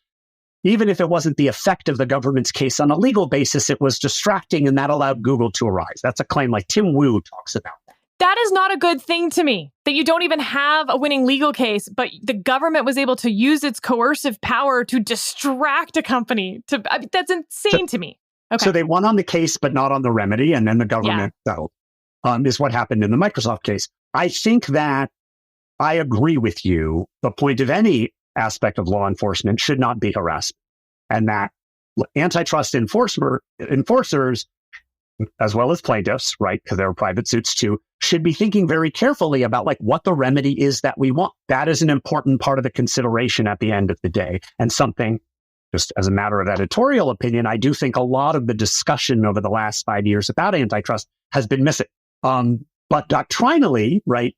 even if it wasn't the effect of the government's case on a legal basis, it was distracting, and that allowed Google to arise. That's a claim like Tim Wu talks about. That is not a good thing to me, that you don't even have a winning legal case, but the government was able to use its coercive power to distract a company. That's insane to me. Okay. So they won on the case, but not on the remedy, and then the government settled, is what happened in the Microsoft case. I think that I agree with you. The point of any aspect of law enforcement should not be harassment, and that antitrust enforcers, as well as plaintiffs, right, because there are private suits too, should be thinking very carefully about what the remedy is that we want. That is an important part of the consideration at the end of the day. And something, just as a matter of editorial opinion, I do think a lot of the discussion over the last 5 years about antitrust has been missing. But doctrinally, right,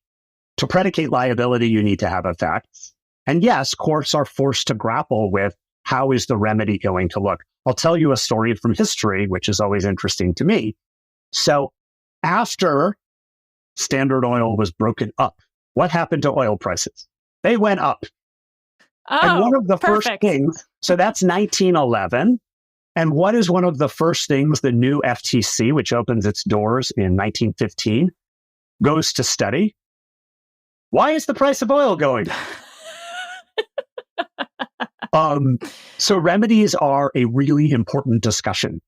to predicate liability, you need to have effects. And yes, courts are forced to grapple with how is the remedy going to look. I'll tell you a story from history, which is always interesting to me. So after Standard Oil was broken up, what happened to oil prices? They went up. And one of the first things, so that's 1911. And what is one of the first things the new FTC, which opens its doors in 1915, goes to study? Why is the price of oil going? So remedies are a really important discussion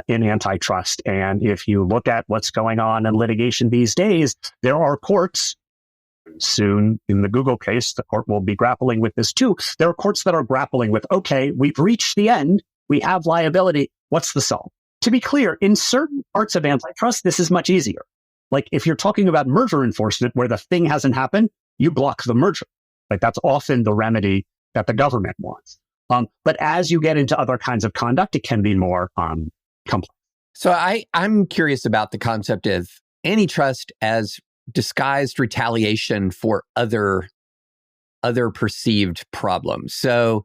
in antitrust. And if you look at what's going on in litigation these days, there are courts. Soon, in the Google case, the court will be grappling with this too. There are courts that are grappling with, okay, we've reached the end. We have liability. What's the solve? To be clear, in certain parts of antitrust, this is much easier. Like if you're talking about merger enforcement where the thing hasn't happened, you block the merger. That's often the remedy that the government wants. But as you get into other kinds of conduct, it can be more complex. So I'm curious about the concept of antitrust as disguised retaliation for other perceived problems. So,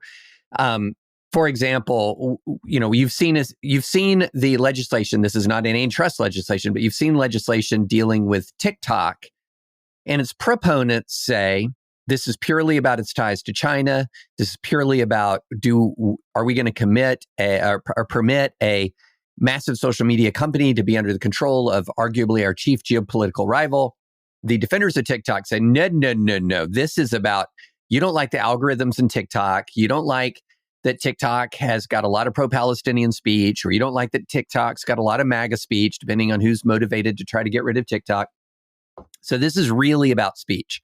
for example, you've seen the legislation. This is not an antitrust legislation, but you've seen legislation dealing with TikTok, and its proponents say this is purely about its ties to China. This is purely about are we going to commit or permit a massive social media company to be under the control of arguably our chief geopolitical rival? The defenders of TikTok say, no. This is about, you don't like the algorithms in TikTok. You don't like that TikTok has got a lot of pro-Palestinian speech, or you don't like that TikTok's got a lot of MAGA speech, depending on who's motivated to try to get rid of TikTok. So this is really about speech.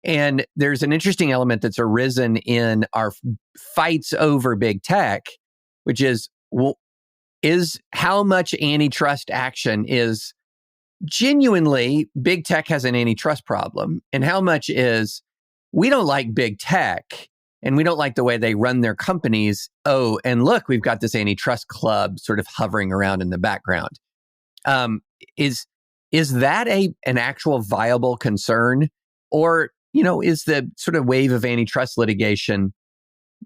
And there's an interesting element that's arisen in our fights over big tech, which is how much antitrust action is genuinely big tech has an antitrust problem, and how much is we don't like big tech and we don't like the way they run their companies. Oh, and look, we've got this antitrust club sort of hovering around in the background. Is that an actual viable concern? Or, is the sort of wave of antitrust litigation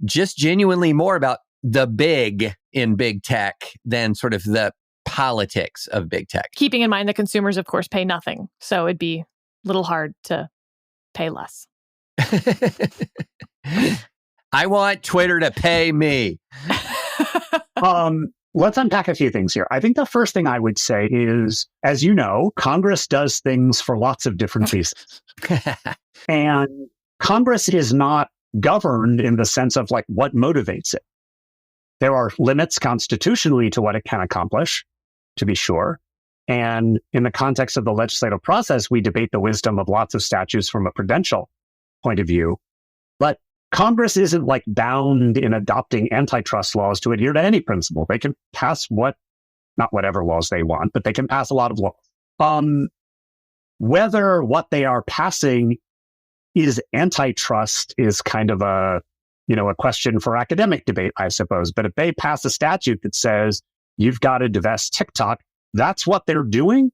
just genuinely more about the big in big tech than sort of the politics of big tech? Keeping in mind that consumers, of course, pay nothing. So it'd be a little hard to pay less. I want Twitter to pay me. Well, let's unpack a few things here. I think the first thing I would say is, as you know, Congress does things for lots of different reasons. And Congress is not governed in the sense of like what motivates it. There are limits constitutionally to what it can accomplish, to be sure. And in the context of the legislative process, we debate the wisdom of lots of statutes from a prudential point of view. But Congress isn't like bound in adopting antitrust laws to adhere to any principle. They can pass not whatever laws they want, but they can pass a lot of laws. Whether what they are passing is antitrust is kind of a question for academic debate, I suppose. But if they pass a statute that says you've got to divest TikTok, that's what they're doing.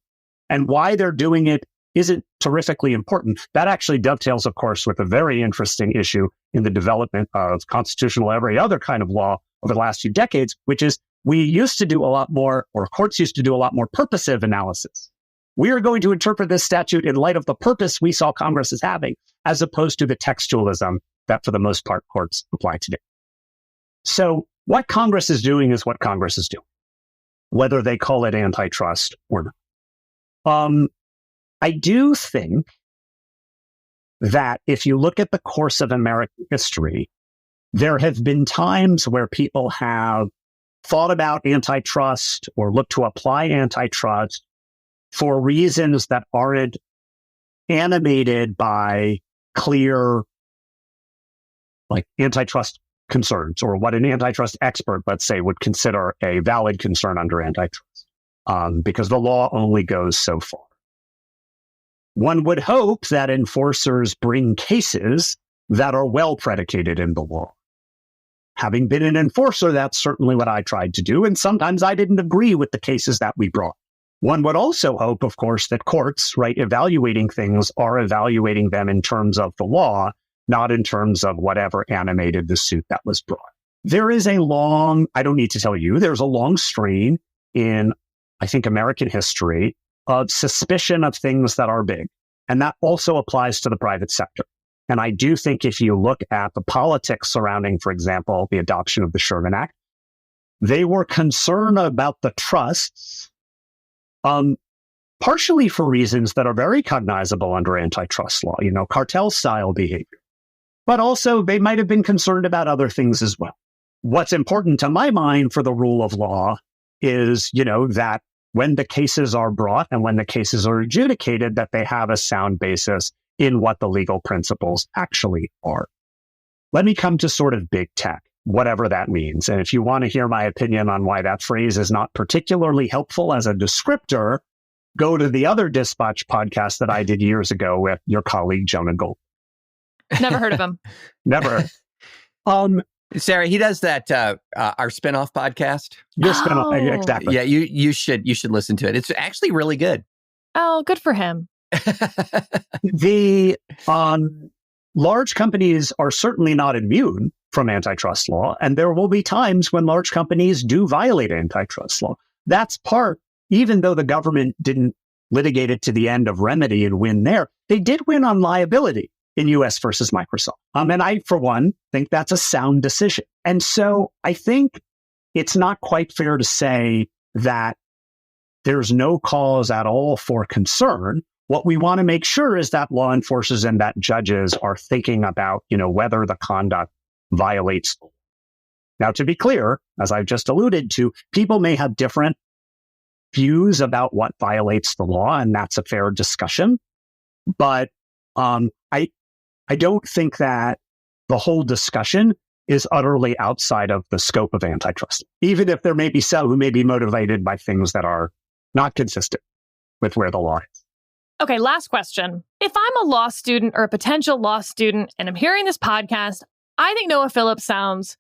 And why they're doing it isn't terrifically important. That actually dovetails, of course, with a very interesting issue in the development of constitutional every other kind of law over the last few decades, which is we used to do a lot more, or courts used to do a lot more purposive analysis. We are going to interpret this statute in light of the purpose we saw Congress as having, as opposed to the textualism that, for the most part, courts apply today. So what Congress is doing is what Congress is doing, whether they call it antitrust or not. I do think that if you look at the course of American history, there have been times where people have thought about antitrust or looked to apply antitrust for reasons that aren't animated by clear, like, antitrust concerns, or what an antitrust expert, let's say, would consider a valid concern under antitrust, because the law only goes so far. One would hope that enforcers bring cases that are well predicated in the law. Having been an enforcer, that's certainly what I tried to do, and sometimes I didn't agree with the cases that we brought. One would also hope, of course, that courts, right, evaluating things are evaluating them in terms of the law, not in terms of whatever animated the suit that was brought. There is a long, I don't need to tell you, there's a long strain in, I think, American history of suspicion of things that are big. And that also applies to the private sector. And I do think if you look at the politics surrounding, for example, the adoption of the Sherman Act, they were concerned about the trusts, partially for reasons that are very cognizable under antitrust law, cartel-style behavior. But also, they might have been concerned about other things as well. What's important to my mind for the rule of law is, that when the cases are brought and when the cases are adjudicated, that they have a sound basis in what the legal principles actually are. Let me come to sort of big tech, whatever that means. And if you want to hear my opinion on why that phrase is not particularly helpful as a descriptor, go to the other Dispatch podcast that I did years ago with your colleague, Jonah Gold. Never heard of him. Never. Sarah, he does that, our spinoff podcast. Your spinoff, exactly. Yeah, you should listen to it. It's actually really good. Oh, good for him. The large companies are certainly not immune from antitrust law, and there will be times when large companies do violate antitrust law. That's part, even though the government didn't litigate it to the end of remedy and win there, they did win on liability in US versus Microsoft. And I, for one, think that's a sound decision. And so I think it's not quite fair to say that there's no cause at all for concern. What we want to make sure is that law enforcers and that judges are thinking about, whether the conduct violates the law. Now, to be clear, as I've just alluded to, people may have different views about what violates the law, and that's a fair discussion. But I don't think that the whole discussion is utterly outside of the scope of antitrust, even if there may be some who may be motivated by things that are not consistent with where the law is. Okay, last question. If I'm a law student or a potential law student and I'm hearing this podcast, I think Noah Phillips sounds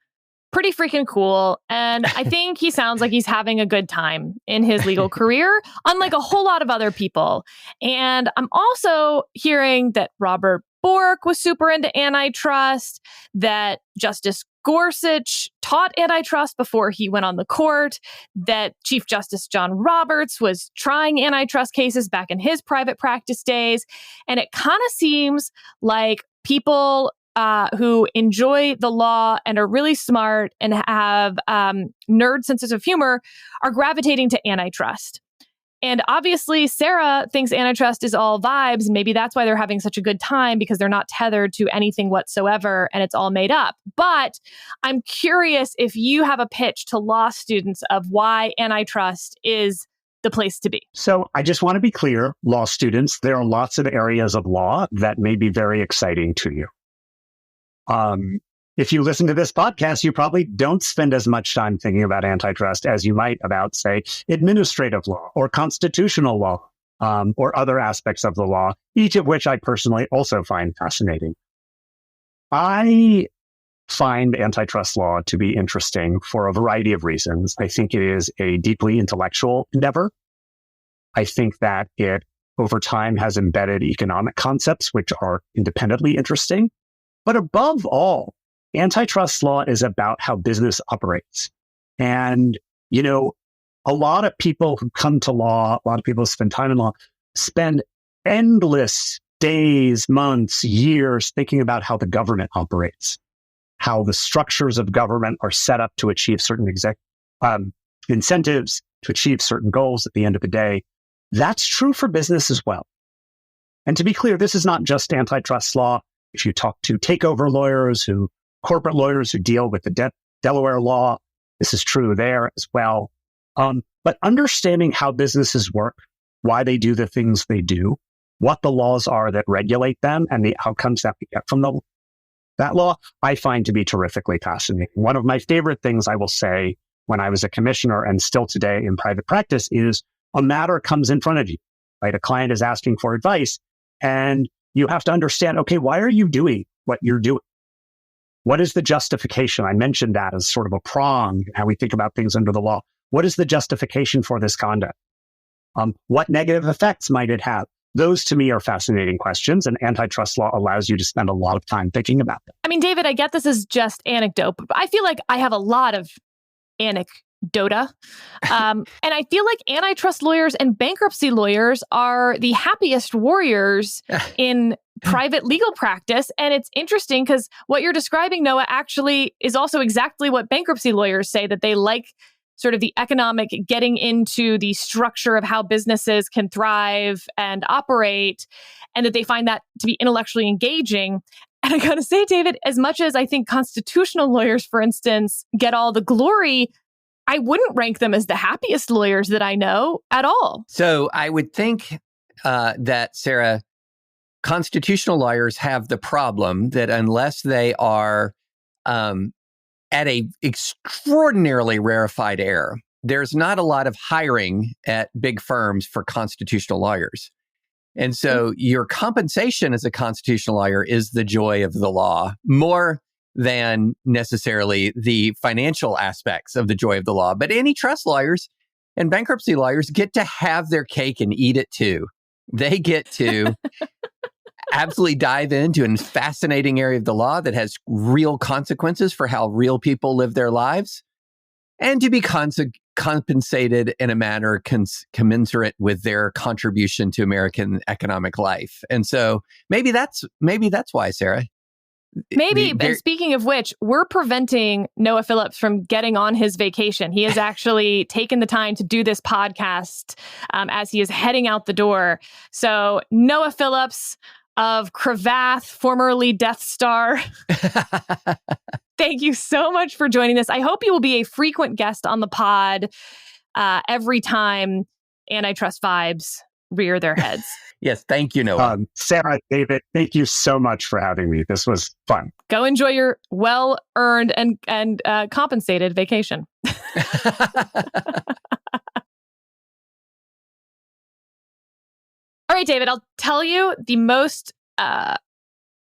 pretty freaking cool. And I think he sounds like he's having a good time in his legal career, unlike a whole lot of other people. And I'm also hearing that Robert Bork was super into antitrust, that Justice Gorsuch taught antitrust before he went on the court, that Chief Justice John Roberts was trying antitrust cases back in his private practice days. And it kind of seems like people who enjoy the law and are really smart and have nerd senses of humor are gravitating to antitrust. And obviously, Sarah thinks antitrust is all vibes, and maybe that's why they're having such a good time, because they're not tethered to anything whatsoever and it's all made up. But I'm curious if you have a pitch to law students of why antitrust is the place to be. So I just want to be clear, law students, there are lots of areas of law that may be very exciting to you. If you listen to this podcast, you probably don't spend as much time thinking about antitrust as you might about, say, administrative law or constitutional law, or other aspects of the law, each of which I personally also find fascinating. I find antitrust law to be interesting for a variety of reasons. I think it is a deeply intellectual endeavor. I think that it, over time, has embedded economic concepts which are independently interesting. But above all, antitrust law is about how business operates. And, a lot of people who come to law, a lot of people who spend time in law, spend endless days, months, years thinking about how the government operates, how the structures of government are set up to achieve certain incentives, to achieve certain goals at the end of the day. That's true for business as well. And to be clear, this is not just antitrust law. If you talk to takeover lawyers, corporate lawyers who deal with the Delaware law, this is true there as well. But understanding how businesses work, why they do the things they do, what the laws are that regulate them, and the outcomes that we get from that law, I find to be terrifically fascinating. One of my favorite things I will say when I was a commissioner and still today in private practice is a matter comes in front of you, right? A client is asking for advice, and you have to understand, okay, why are you doing what you're doing? What is the justification? I mentioned that as sort of a prong, how we think about things under the law. What is the justification for this conduct? What negative effects might it have? Those, to me, are fascinating questions, and antitrust law allows you to spend a lot of time thinking about them. I mean, David, I get this is just anecdote, but I feel like I have a lot of anecdota. And I feel like antitrust lawyers and bankruptcy lawyers are the happiest warriors in private legal practice. And it's interesting because what you're describing, Noah, actually is also exactly what bankruptcy lawyers say, that they like sort of the economic getting into the structure of how businesses can thrive and operate, and that they find that to be intellectually engaging. And I gotta say, David, as much as I think constitutional lawyers, for instance, get all the glory, I wouldn't rank them as the happiest lawyers that I know at all. So I would think that, Sarah, constitutional lawyers have the problem that unless they are at a extraordinarily rarefied air, there's not a lot of hiring at big firms for constitutional lawyers. And so your compensation as a constitutional lawyer is the joy of the law, more than necessarily the financial aspects of the joy of the law. But antitrust lawyers and bankruptcy lawyers get to have their cake and eat it too. They get to absolutely dive into a fascinating area of the law that has real consequences for how real people live their lives, and to be compensated in a manner commensurate with their contribution to American economic life. And so maybe that's why, Sarah. Maybe, and speaking of which, we're preventing Noah Phillips from getting on his vacation. He has actually taken the time to do this podcast as he is heading out the door. So Noah Phillips of Cravath, formerly Death Star, thank you so much for joining us. I hope you will be a frequent guest on the pod every time antitrust vibes rear their heads. Yes, thank you, Noah. Sarah, David, thank you so much for having me. This was fun. Go enjoy your well-earned and compensated vacation. All right, David, I'll tell you the most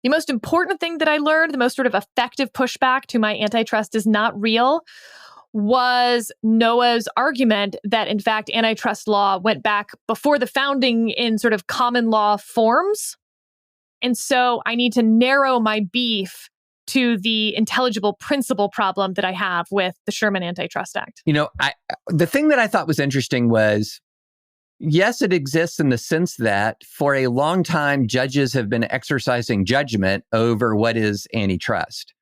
important thing that I learned, the most sort of effective pushback to my antitrust is not real, was Noah's argument that, in fact, antitrust law went back before the founding in sort of common law forms. And so I need to narrow my beef to the intelligible principle problem that I have with the Sherman Antitrust Act. The thing that I thought was interesting was Yes, it exists in the sense that for a long time, judges have been exercising judgment over what is antitrust.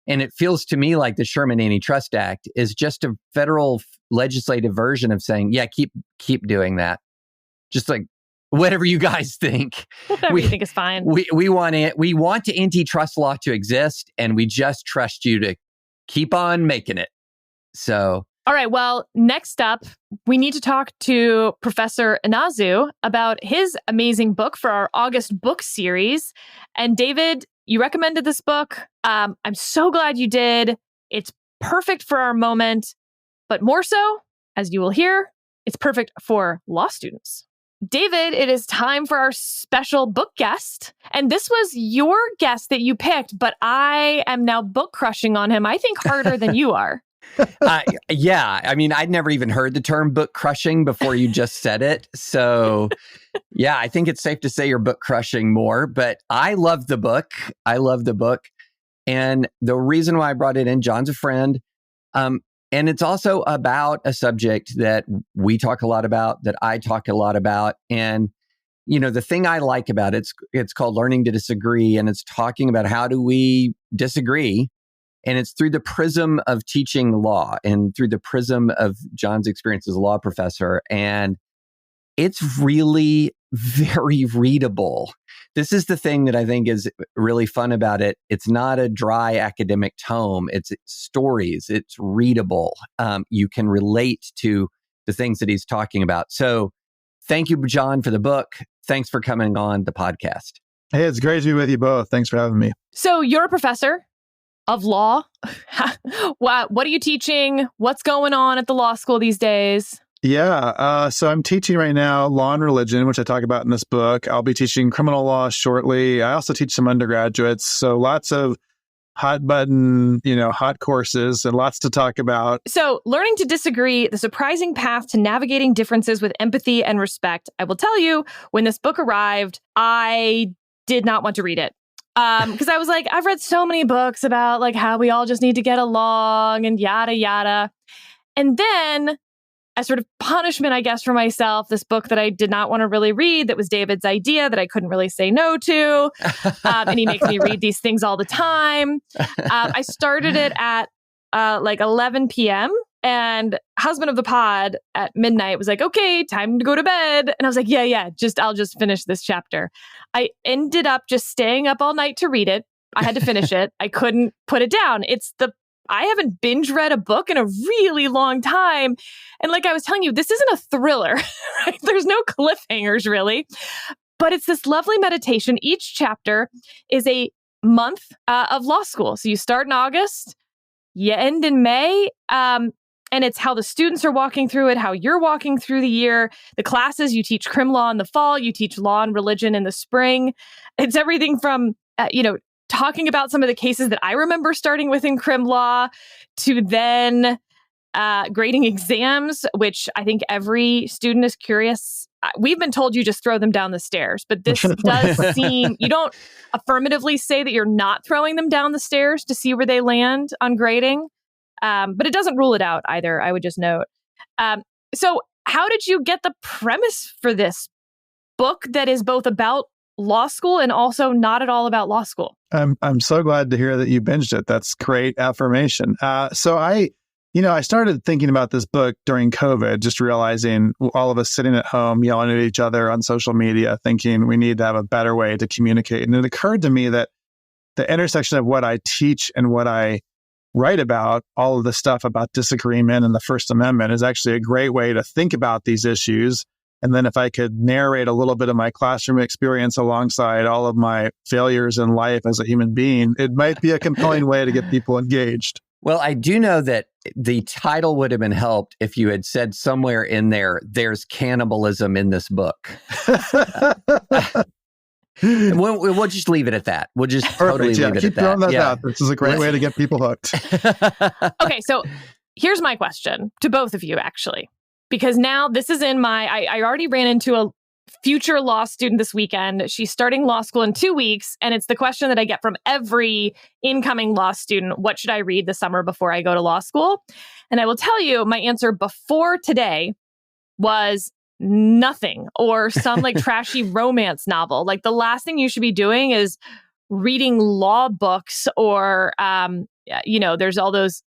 And it feels to me like the Sherman Antitrust Act is just a federal legislative version of saying, yeah, keep doing that. Just like whatever you guys think. Whatever you think is fine. We want the antitrust law to exist, and we just trust you to keep on making it. So, all right. Well, next up, we need to talk to Professor Inazu about his amazing book for our August book series. And David, you recommended this book. I'm so glad you did. It's perfect for our moment, but more so, as you will hear, it's perfect for law students. David, it is time for our special book guest. And this was your guest that you picked, but I am now book crushing on him, I think harder than you are. Yeah. I mean, I'd never even heard the term book crushing before you just said it. So yeah, I think it's safe to say you're book crushing more, but I love the book. And the reason why I brought it in, John's a friend. And it's also about a subject that we talk a lot about, that I talk a lot about. And, you know, the thing I like about it, it's called Learning to Disagree. And it's talking about how do we disagree. And it's through the prism of teaching law and through the prism of John's experience as a law professor. And it's really very readable. This is the thing that I think is really fun about it. It's not a dry academic tome. It's stories. It's readable. You can relate to the things that he's talking about. So thank you, John, for the book. Thanks for coming on the podcast. Hey, it's great to be with you both. Thanks for having me. So you're a professor of law. What are you teaching? What's going on at the law school these days? Yeah, so I'm teaching right now law and religion, which I talk about in this book. I'll be teaching criminal law shortly. I also teach some undergraduates. So lots of hot button, hot courses and lots to talk about. So Learning to Disagree, the surprising path to navigating differences with empathy and respect. I will tell you, when this book arrived, I did not want to read it. Because I was like, I've read so many books about like how we all just need to get along and yada, yada. And then as sort of punishment, I guess, for myself, this book that I did not want to really read, that was David's idea that I couldn't really say no to. And he makes me read these things all the time. I started it at like 11 p.m. And husband of the pod at midnight was like, okay, time to go to bed. And I was like, yeah, I'll just finish this chapter. I ended up just staying up all night to read it. I had to finish it. I couldn't put it down. I haven't binge read a book in a really long time. And like I was telling you, this isn't a thriller. Right? There's no cliffhangers really, but it's this lovely meditation. Each chapter is a month of law school. So you start in August, you end in May. And it's how the students are walking through it, how you're walking through the year, the classes. You teach crim law in the fall, you teach law and religion in the spring. It's everything from, talking about some of the cases that I remember starting with in crim law to then grading exams, which I think every student is curious. We've been told you just throw them down the stairs, but this does seem, you don't affirmatively say that you're not throwing them down the stairs to see where they land on grading. But it doesn't rule it out either, I would just note. So how did you get the premise for this book that is both about law school and also not at all about law school? I'm so glad to hear that you binged it. That's great affirmation. So I started thinking about this book during COVID, just realizing all of us sitting at home, yelling at each other on social media, thinking we need to have a better way to communicate. And it occurred to me that the intersection of what I teach and what I write about, all of the stuff about disagreement and the First Amendment, is actually a great way to think about these issues. And then if I could narrate a little bit of my classroom experience alongside all of my failures in life as a human being, it might be a compelling way to get people engaged. Well, I do know that the title would have been helped if you had said somewhere in there, there's cannibalism in this book. We'll just leave it at that. We'll just totally leave it at that. Keep throwing that out. This is a great way to get people hooked. Okay, so here's my question to both of you, actually. Because now this is I already ran into a future law student this weekend. She's starting law school in 2 weeks. And it's the question that I get from every incoming law student. What should I read the summer before I go to law school? And I will tell you, my answer before today was nothing, or some like trashy romance novel. Like the last thing you should be doing is reading law books or, there's all those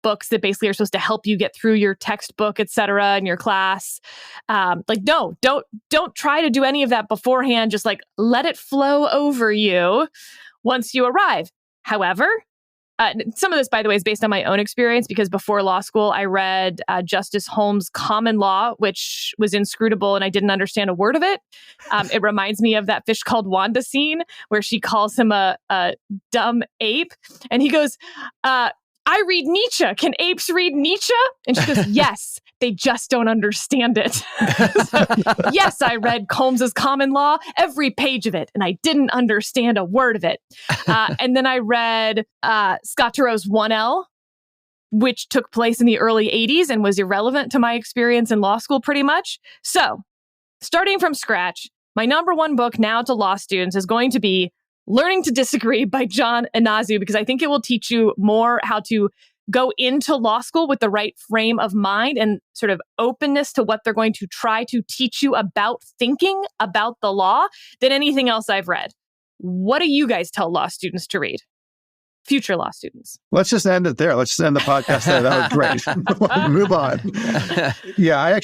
books that basically are supposed to help you get through your textbook, et cetera, in your class. No, don't try to do any of that beforehand. Just like let it flow over you once you arrive. However, some of this, by the way, is based on my own experience because before law school, I read Justice Holmes' Common Law, which was inscrutable and I didn't understand a word of it. It reminds me of that Fish Called Wanda scene where she calls him a dumb ape. And he goes, I read Nietzsche. Can apes read Nietzsche? And she goes, yes, they just don't understand it. So, yes, I read Holmes's Common Law, every page of it, and I didn't understand a word of it. And then I read Scott Turow's 1L, which took place in the early 80s and was irrelevant to my experience in law school pretty much. So, starting from scratch, my number one book now to law students is going to be Learning to Disagree by John Inazu, because I think it will teach you more how to go into law school with the right frame of mind and sort of openness to what they're going to try to teach you about thinking about the law than anything else I've read. What do you guys tell law students to read? Future law students. Let's just end it there. Let's just end the podcast there. That was great. Move on. Yeah, I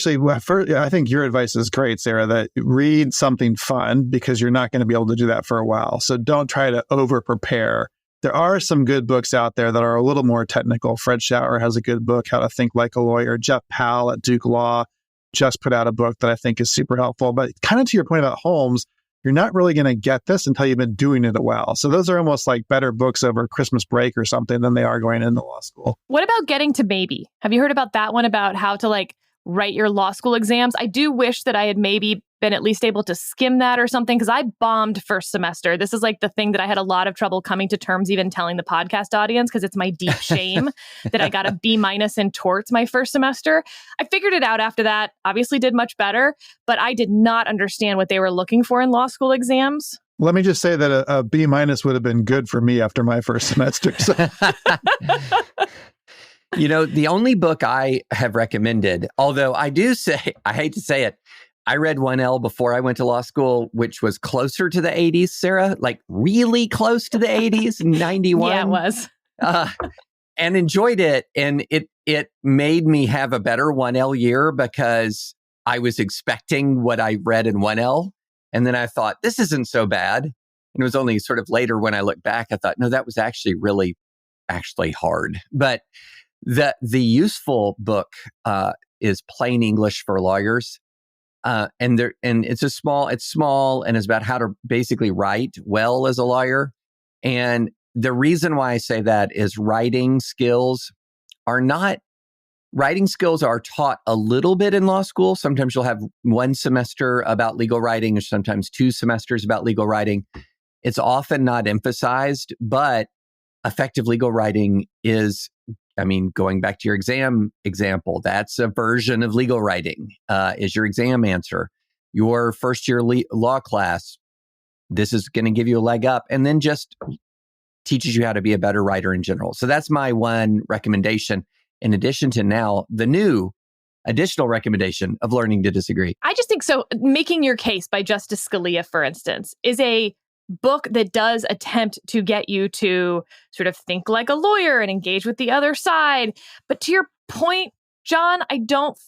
think your advice is great, Sarah, that read something fun because you're not going to be able to do that for a while. So don't try to over-prepare. There are some good books out there that are a little more technical. Fred Schauer has a good book, How to Think Like a Lawyer. Jeff Powell at Duke Law just put out a book that I think is super helpful. But kind of to your point about Holmes, you're not really going to get this until you've been doing it a while. So those are almost like better books over Christmas break or something than they are going into law school. What about Getting to Maybe? Have you heard about that one, about how to write your law school exams? I do wish that I had maybe been at least able to skim that or something, because I bombed first semester. This is like the thing that I had a lot of trouble coming to terms even telling the podcast audience, because it's my deep shame that I got a B- in torts my first semester. I figured it out after that, obviously did much better, but I did not understand what they were looking for in law school exams. Let me just say that a B- would have been good for me after my first semester. So. The only book I have recommended, although I do say, I hate to say it, I read 1L before I went to law school, which was closer to the 80s, Sarah, like really close to the 80s, 91. Yeah, it was. And enjoyed it. And it made me have a better 1L year because I was expecting what I read in 1L. And then I thought, this isn't so bad. And it was only sort of later when I looked back, I thought, no, that was actually really hard. But the useful book is Plain English for Lawyers. And it's small and it's about how to basically write well as a lawyer. And the reason why I say that is writing skills are taught a little bit in law school. Sometimes you'll have one semester about legal writing or sometimes 2 semesters about legal writing. It's often not emphasized, but effective legal writing is, going back to your exam example, that's a version of legal writing, is your exam answer. Your first year law class, this is going to give you a leg up, and then just teaches you how to be a better writer in general. So that's my one recommendation, in addition to now the new additional recommendation of Learning to Disagree. I just think so. Making Your Case by Justice Scalia, for instance, is a book that does attempt to get you to sort of think like a lawyer and engage with the other side. But to your point, John, I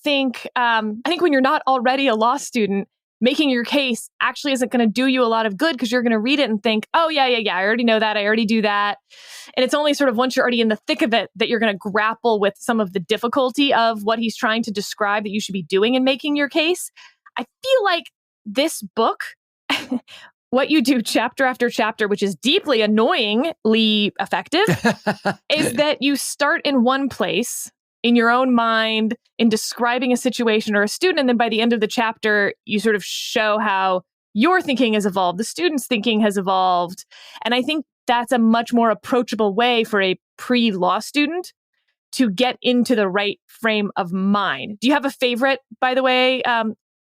think when you're not already a law student, making your case actually isn't going to do you a lot of good, because you're going to read it and think, oh, yeah, I already know that. I already do that. And it's only sort of once you're already in the thick of it that you're going to grapple with some of the difficulty of what he's trying to describe that you should be doing in making your case. I feel like this book, what you do chapter after chapter, which is deeply annoyingly effective, is that you start in one place in your own mind in describing a situation or a student. And then by the end of the chapter, you sort of show how your thinking has evolved, the student's thinking has evolved. And I think that's a much more approachable way for a pre-law student to get into the right frame of mind. Do you have a favorite, by the way,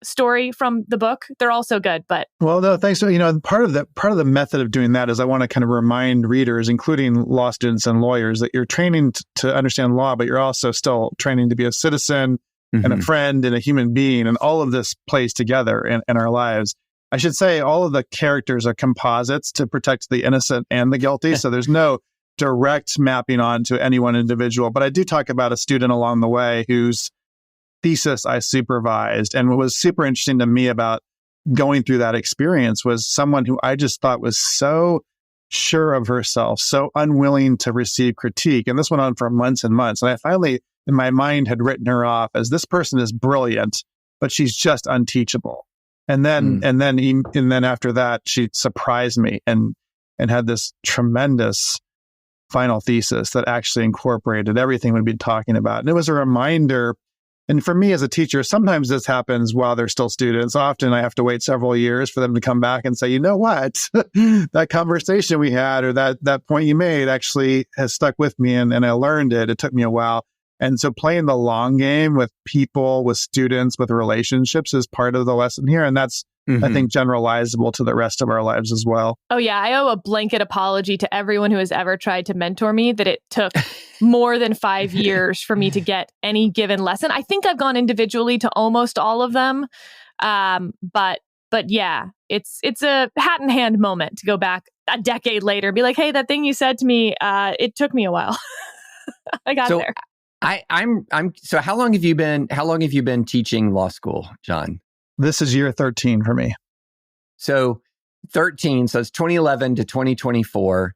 story from the book? They're all so good, but well, no, thanks. Part of the method of doing that is I want to kind of remind readers, including law students and lawyers, that you're training to understand law, but you're also still training to be a citizen and a friend and a human being, and all of this plays together in our lives. I should say all of the characters are composites to protect the innocent and the guilty. So there's no direct mapping onto any one individual. But I do talk about a student along the way whose thesis I supervised. And what was super interesting to me about going through that experience was someone who I just thought was so sure of herself, so unwilling to receive critique. And this went on for months and months. And I finally, in my mind, had written her off as this person is brilliant, but she's just unteachable. And then after that, she surprised me and had this tremendous final thesis that actually incorporated everything we'd been talking about. And it was a reminder. And for me as a teacher, sometimes this happens while they're still students. Often I have to wait several years for them to come back and say, you know what, that conversation we had or that point you made actually has stuck with me and I learned it. It took me a while. And so playing the long game with people, with students, with relationships is part of the lesson here. And that's, I think, generalizable to the rest of our lives as well. Oh, yeah. I owe a blanket apology to everyone who has ever tried to mentor me that it took more than 5 years for me to get any given lesson. I think I've gone individually to almost all of them. But yeah, it's a hat in hand moment to go back a decade later and be like, hey, that thing you said to me, it took me a while. I got there. So how long have you been teaching law school, John? This is year 13 for me. So 13, so it's 2011 to 2024.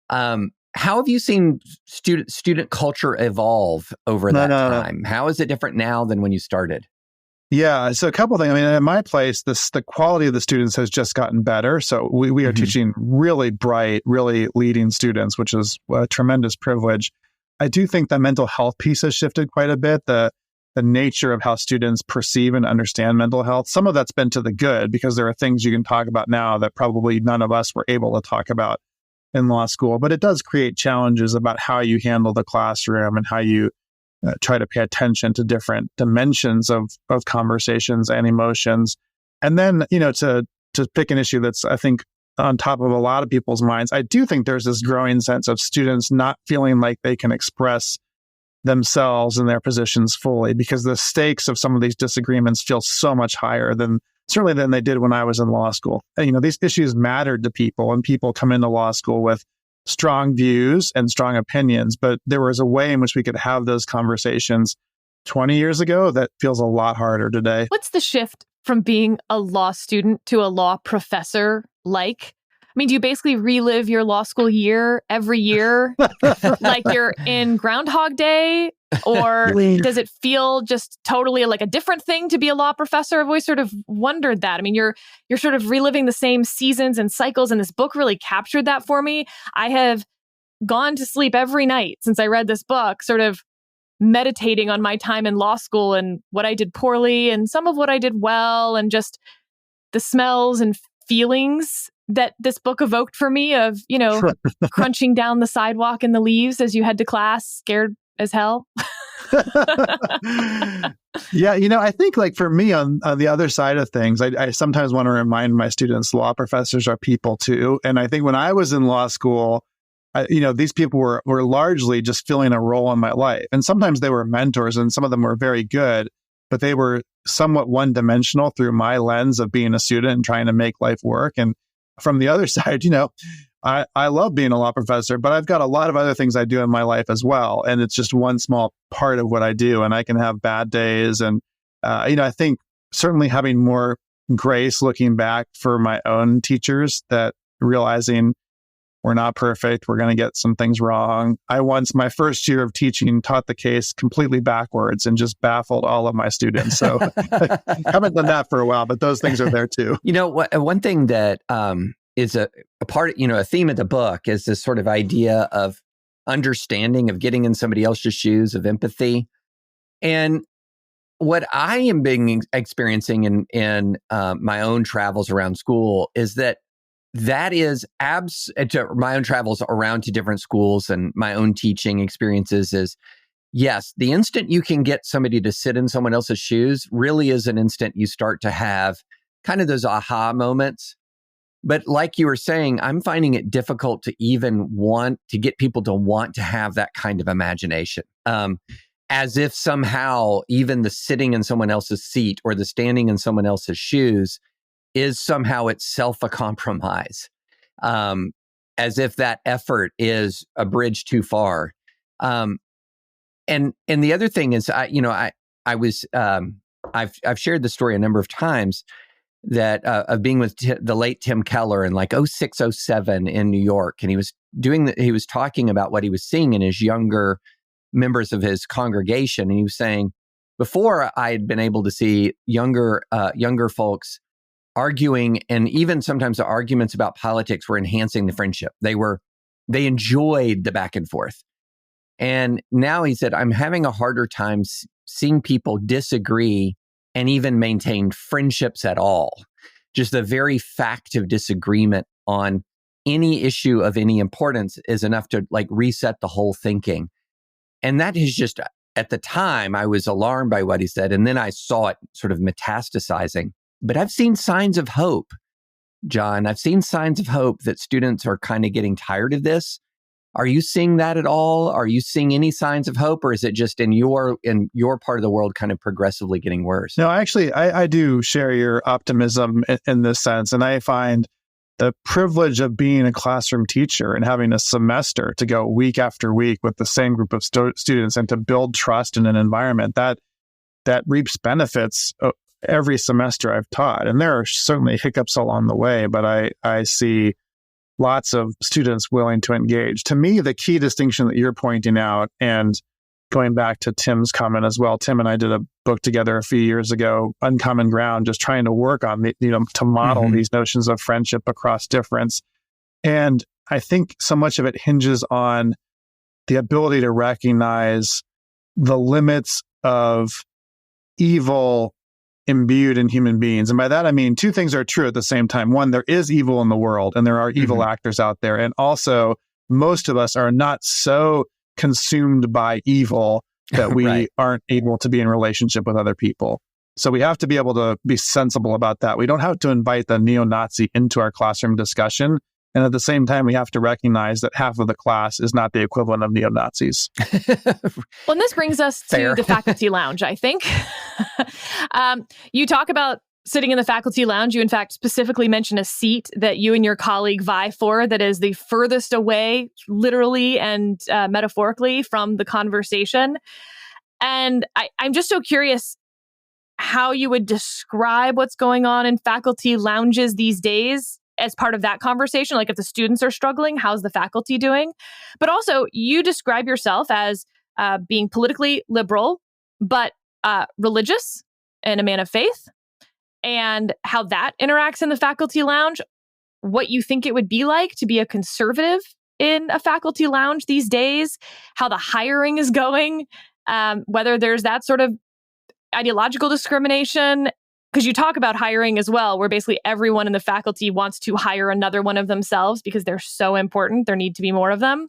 How have you seen student culture evolve over that time? How is it different now than when you started? Yeah, so a couple of things. I mean, at my place, the quality of the students has just gotten better. So we are teaching really bright, really leading students, which is a tremendous privilege. I do think the mental health piece has shifted quite a bit. The nature of how students perceive and understand mental health. Some of that's been to the good because there are things you can talk about now that probably none of us were able to talk about in law school. But it does create challenges about how you handle the classroom and how you try to pay attention to different dimensions of conversations and emotions. And then, to pick an issue that's, I think, on top of a lot of people's minds, I do think there's this growing sense of students not feeling like they can express themselves and their positions fully because the stakes of some of these disagreements feel so much higher than they did when I was in law school. And, these issues mattered to people and people come into law school with strong views and strong opinions, but there was a way in which we could have those conversations 20 years ago that feels a lot harder today. What's the shift from being a law student to a law professor like? I mean, do you basically relive your law school year every year like you're in Groundhog Day? Or does it feel just totally like a different thing to be a law professor? I've always sort of wondered that. I mean, you're sort of reliving the same seasons and cycles, and this book really captured that for me. I have gone to sleep every night since I read this book, sort of meditating on my time in law school and what I did poorly and some of what I did well, and just the smells and feelings that this book evoked for me of, crunching down the sidewalk in the leaves as you head to class, scared as hell. Yeah, I think like for me on the other side of things, I sometimes want to remind my students law professors are people too. And I think when I was in law school, these people were largely just filling a role in my life. And sometimes they were mentors and some of them were very good, but they were somewhat one-dimensional through my lens of being a student and trying to make life work. And from the other side, I love being a law professor, but I've got a lot of other things I do in my life as well. And it's just one small part of what I do. And I can have bad days. And, I think certainly having more grace looking back for my own teachers, that realizing we're not perfect, we're going to get some things wrong. I once, my first year of teaching, taught the case completely backwards and just baffled all of my students. So I haven't done that for a while, but those things are there too. One thing that is a part, a theme of the book is this sort of idea of understanding, of getting in somebody else's shoes, of empathy. And what I am experiencing in my own travels around school is that is my own travels around to different schools and my own teaching experiences is, yes, the instant you can get somebody to sit in someone else's shoes really is an instant you start to have kind of those aha moments. But like you were saying, I'm finding it difficult to even want to get people to want to have that kind of imagination. as if somehow even the sitting in someone else's seat or the standing in someone else's shoes is somehow itself a compromise, as if that effort is a bridge too far. And the other thing is, I've shared the story a number of times that of being with the late Tim Keller in like 06, 07 in New York, and he was talking about what he was seeing in his younger members of his congregation, and he was saying, before I had been able to see younger folks arguing, and even sometimes the arguments about politics were enhancing the friendship. They enjoyed the back and forth. And now he said, I'm having a harder time seeing people disagree and even maintain friendships at all. Just the very fact of disagreement on any issue of any importance is enough to like reset the whole thinking. And that is just, at the time, I was alarmed by what he said. And then I saw it sort of metastasizing. But I've seen signs of hope, John. I've seen signs of hope that students are kind of getting tired of this. Are you seeing that at all? Are you seeing any signs of hope, or is it just in your part of the world kind of progressively getting worse? No, actually, I do share your optimism in this sense. And I find the privilege of being a classroom teacher and having a semester to go week after week with the same group of students and to build trust in an environment that reaps benefits every semester I've taught. And there are certainly hiccups along the way, but I see lots of students willing to engage. To me, the key distinction that you're pointing out, and going back to Tim's comment as well, Tim and I did a book together a few years ago, Uncommon Ground, just trying to work on to model these notions of friendship across difference. And I think so much of it hinges on the ability to recognize the limits of evil imbued in human beings. And by that, I mean, two things are true at the same time. One, there is evil in the world and there are evil actors out there. And also, most of us are not so consumed by evil that we right. aren't able to be in relationship with other people. So we have to be able to be sensible about that. We don't have to invite the neo-Nazi into our classroom discussion. And at the same time, we have to recognize that half of the class is not the equivalent of neo-Nazis. Well, and this brings us to the faculty lounge, I think. You talk about sitting in the faculty lounge. You, in fact, specifically mention a seat that you and your colleague vie for that is the furthest away, literally and metaphorically, from the conversation. And I'm just so curious how you would describe what's going on in faculty lounges these days as part of that conversation. Like if the students are struggling, how's the faculty doing? But also, you describe yourself as being politically liberal, but religious and a man of faith, and how that interacts in the faculty lounge, what you think it would be like to be a conservative in a faculty lounge these days, how the hiring is going, whether there's that sort of ideological discrimination. Because you talk about hiring as well, where basically everyone in the faculty wants to hire another one of themselves because they're so important. There need to be more of them,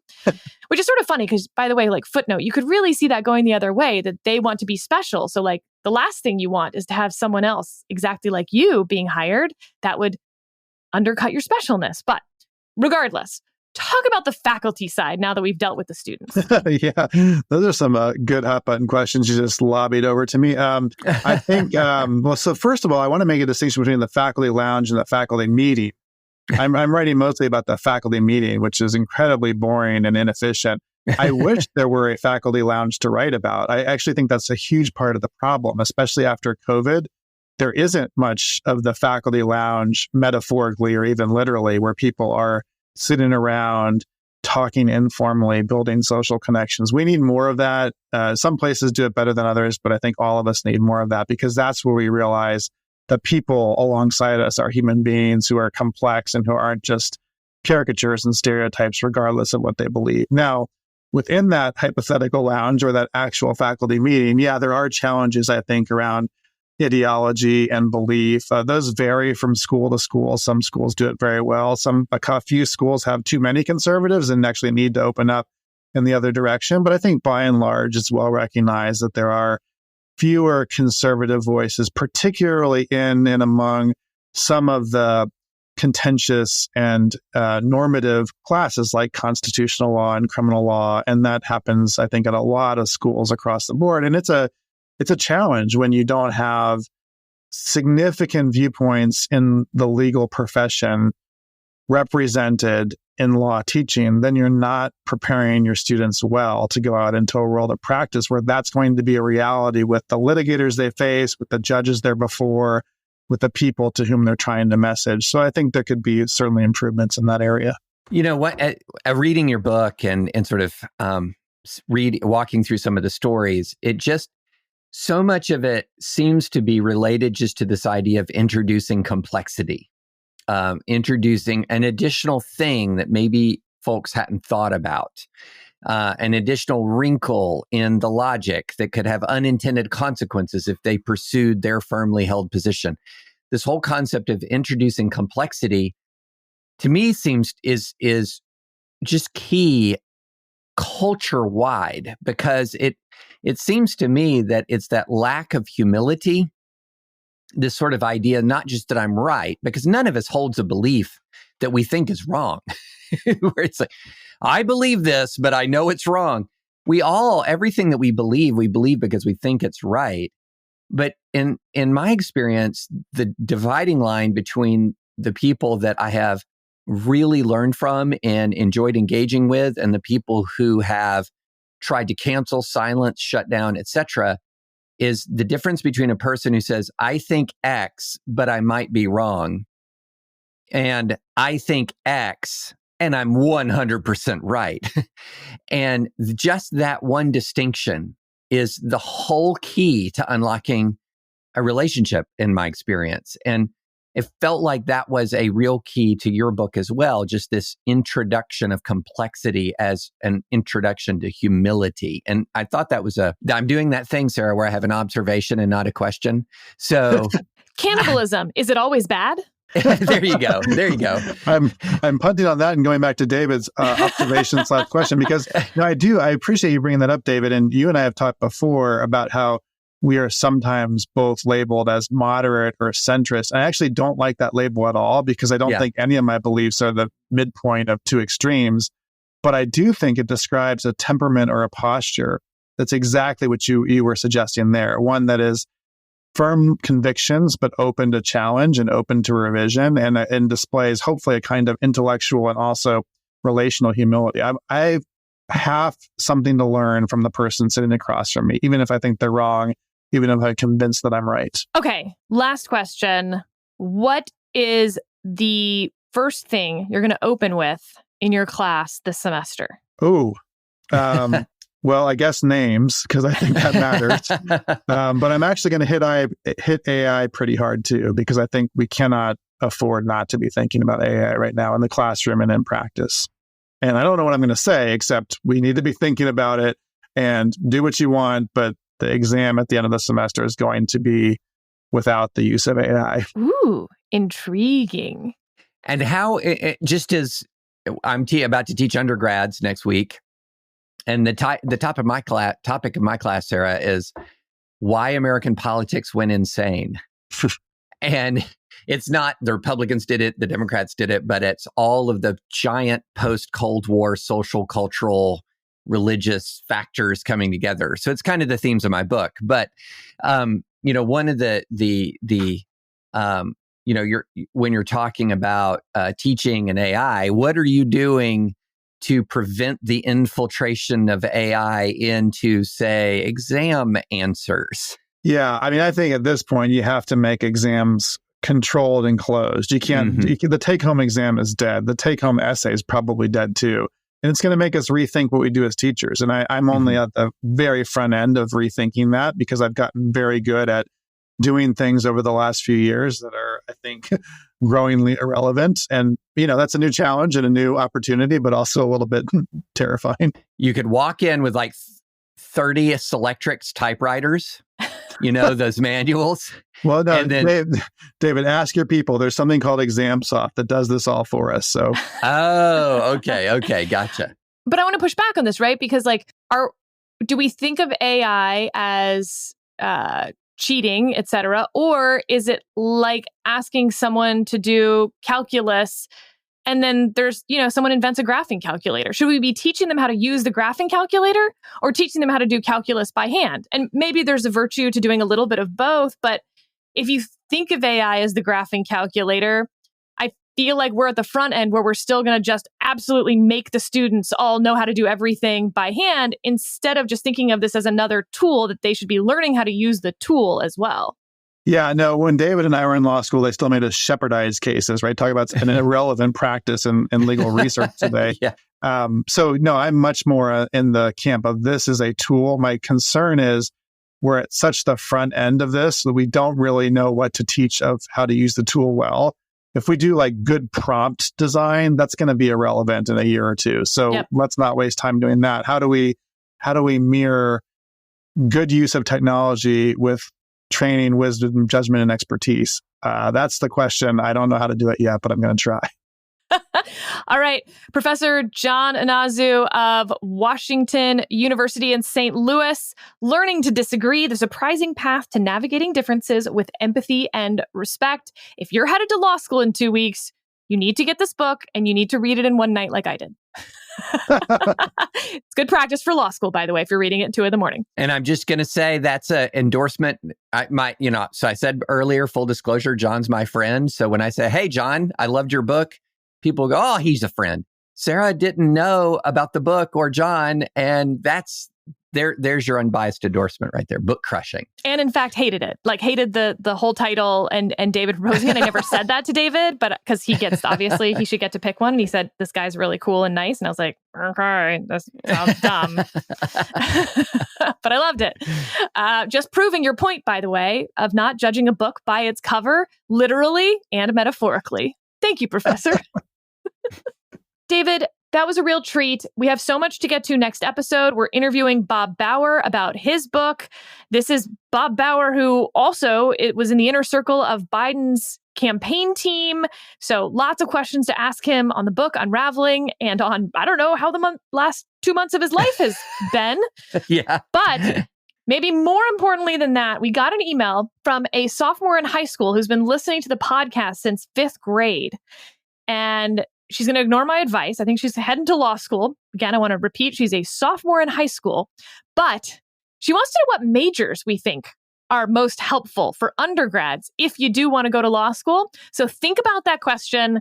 which is sort of funny because, by the way, like footnote, you could really see that going the other way, that they want to be special. So like the last thing you want is to have someone else exactly like you being hired. That would undercut your specialness. But regardless, talk about the faculty side now that we've dealt with the students. Yeah, those are some good hot button questions you just lobbied over to me. I think, so first of all, I want to make a distinction between the faculty lounge and the faculty meeting. I'm writing mostly about the faculty meeting, which is incredibly boring and inefficient. I wish there were a faculty lounge to write about. I actually think that's a huge part of the problem, especially after COVID. There isn't much of the faculty lounge metaphorically or even literally where people are sitting around, talking informally, building social connections. We need more of that. Some places do it better than others, but I think all of us need more of that because that's where we realize the people alongside us are human beings who are complex and who aren't just caricatures and stereotypes, regardless of what they believe. Now, within that hypothetical lounge or that actual faculty meeting, yeah, there are challenges, I think, around ideology and belief. Those vary from school to school. Some schools do it very well. A few schools have too many conservatives and actually need to open up in the other direction. But I think by and large, it's well recognized that there are fewer conservative voices, particularly in and among some of the contentious and normative classes like constitutional law and criminal law. And that happens, I think, at a lot of schools across the board. And it's a challenge when you don't have significant viewpoints in the legal profession represented in law teaching. Then you're not preparing your students well to go out into a world of practice where that's going to be a reality with the litigators they face, with the judges there before, with the people to whom they're trying to message. So I think there could be certainly improvements in that area. You know what? Reading your book and sort of walking through some of the stories, it just, so much of it seems to be related just to this idea of introducing complexity, introducing an additional thing that maybe folks hadn't thought about, an additional wrinkle in the logic that could have unintended consequences if they pursued their firmly held position. This whole concept of introducing complexity, to me, is just key culture-wide, because it seems to me that it's that lack of humility, this sort of idea, not just that I'm right, because none of us holds a belief that we think is wrong, where it's like, I believe this, but I know it's wrong. Everything that we believe because we think it's right. But in my experience, the dividing line between the people that I have really learned from and enjoyed engaging with and the people who have tried to cancel, silence, shut down, etc., is the difference between a person who says, I think X, but I might be wrong, and I think X, and I'm 100% right. And just that one distinction is the whole key to unlocking a relationship, in my experience. And it felt like that was a real key to your book as well, just this introduction of complexity as an introduction to humility. And I thought that was I'm doing that thing, Sarah, where I have an observation and not a question. So cannibalism, is it always bad? There you go. I'm punting on that and going back to David's observation / question, because I appreciate you bringing that up, David. And you and I have talked before about how we are sometimes both labeled as moderate or centrist. I actually don't like that label at all, because I don't think any of my beliefs are the midpoint of two extremes. But I do think it describes a temperament or a posture that's exactly what you were suggesting there. One that is firm convictions, but open to challenge and open to revision, and displays hopefully a kind of intellectual and also relational humility. I have something to learn from the person sitting across from me, even if I think they're wrong, even if I'm convinced that I'm right. Okay, last question. What is the first thing you're going to open with in your class this semester? Well, I guess names, because I think that matters. But I'm actually going to hit AI pretty hard too, because I think we cannot afford not to be thinking about AI right now in the classroom and in practice. And I don't know what I'm going to say, except we need to be thinking about it and do what you want. But the exam at the end of the semester is going to be without the use of AI. Ooh, intriguing. And how, just as I'm about to teach undergrads next week, and the topic of my class, Sarah, is why American politics went insane. And it's not the Republicans did it, the Democrats did it, but it's all of the giant post-Cold War social, cultural, religious factors coming together. So it's kind of the themes of my book. But one of when you're talking about teaching and AI, what are you doing to prevent the infiltration of AI into, say, exam answers? Yeah, I mean, I think at this point you have to make exams controlled and closed. You can't. The take-home exam is dead. The take-home essay is probably dead too, and it's going to make us rethink what we do as teachers. And I'm only at the very front end of rethinking that, because I've gotten very good at doing things over the last few years that are, I think, growingly irrelevant. And, that's a new challenge and a new opportunity, but also a little bit terrifying. You could walk in with like 30 Selectrix typewriters, those manuals. Well, no, and then, David, ask your people. There's something called ExamSoft that does this all for us. So. Oh, okay. Gotcha. But I want to push back on this, right? Because do we think of AI as cheating, etc.? Or is it like asking someone to do calculus and then there's, someone invents a graphing calculator? Should we be teaching them how to use the graphing calculator or teaching them how to do calculus by hand? And maybe there's a virtue to doing a little bit of both, but if you think of AI as the graphing calculator, I feel like we're at the front end where we're still going to just absolutely make the students all know how to do everything by hand instead of just thinking of this as another tool that they should be learning how to use the tool as well. Yeah, no, when David and I were in law school, they still made us shepherdize cases, right? Talk about an irrelevant practice in legal research today. Yeah. So no, I'm much more in the camp of this is a tool. My concern is we're at such the front end of this that we don't really know what to teach of how to use the tool well. If we do like good prompt design, that's going to be irrelevant in a year or two. So let's not waste time doing that. How do we mirror good use of technology with training, wisdom, judgment, and expertise? That's the question. I don't know how to do it yet, but I'm going to try. All right. Professor John Inazu of Washington University in St. Louis, Learning to Disagree, the Surprising Path to Navigating Differences with Empathy and Respect. If you're headed to law school in 2 weeks, you need to get this book and you need to read it in one night like I did. It's good practice for law school, by the way, if you're reading it at 2 a.m. And I'm just going to say that's an endorsement. So I said earlier, full disclosure, John's my friend. So when I say, hey, John, I loved your book, people go, oh, he's a friend. Sarah didn't know about the book or John. And there's your unbiased endorsement right there. Book crushing. And in fact, hated it. Like hated the whole title and David proposing it. I never said that to David, but because he should get to pick one. And he said, this guy's really cool and nice. And I was like, okay, that sounds dumb. But I loved it. Just proving your point, by the way, of not judging a book by its cover, literally and metaphorically. Thank you, Professor. David, that was a real treat. We have so much to get to next episode. We're interviewing Bob Bauer about his book. This is Bob Bauer, who also was in the inner circle of Biden's campaign team. So lots of questions to ask him on the book Unraveling and on, I don't know how the last 2 months of his life has been. Yeah. But maybe more importantly than that, we got an email from a sophomore in high school who's been listening to the podcast since 5th grade. And she's going to ignore my advice. I think she's heading to law school. Again, I want to repeat, she's a sophomore in high school, but she wants to know what majors we think are most helpful for undergrads if you do want to go to law school. So think about that question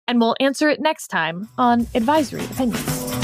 and we'll answer it next time on Advisory Opinions.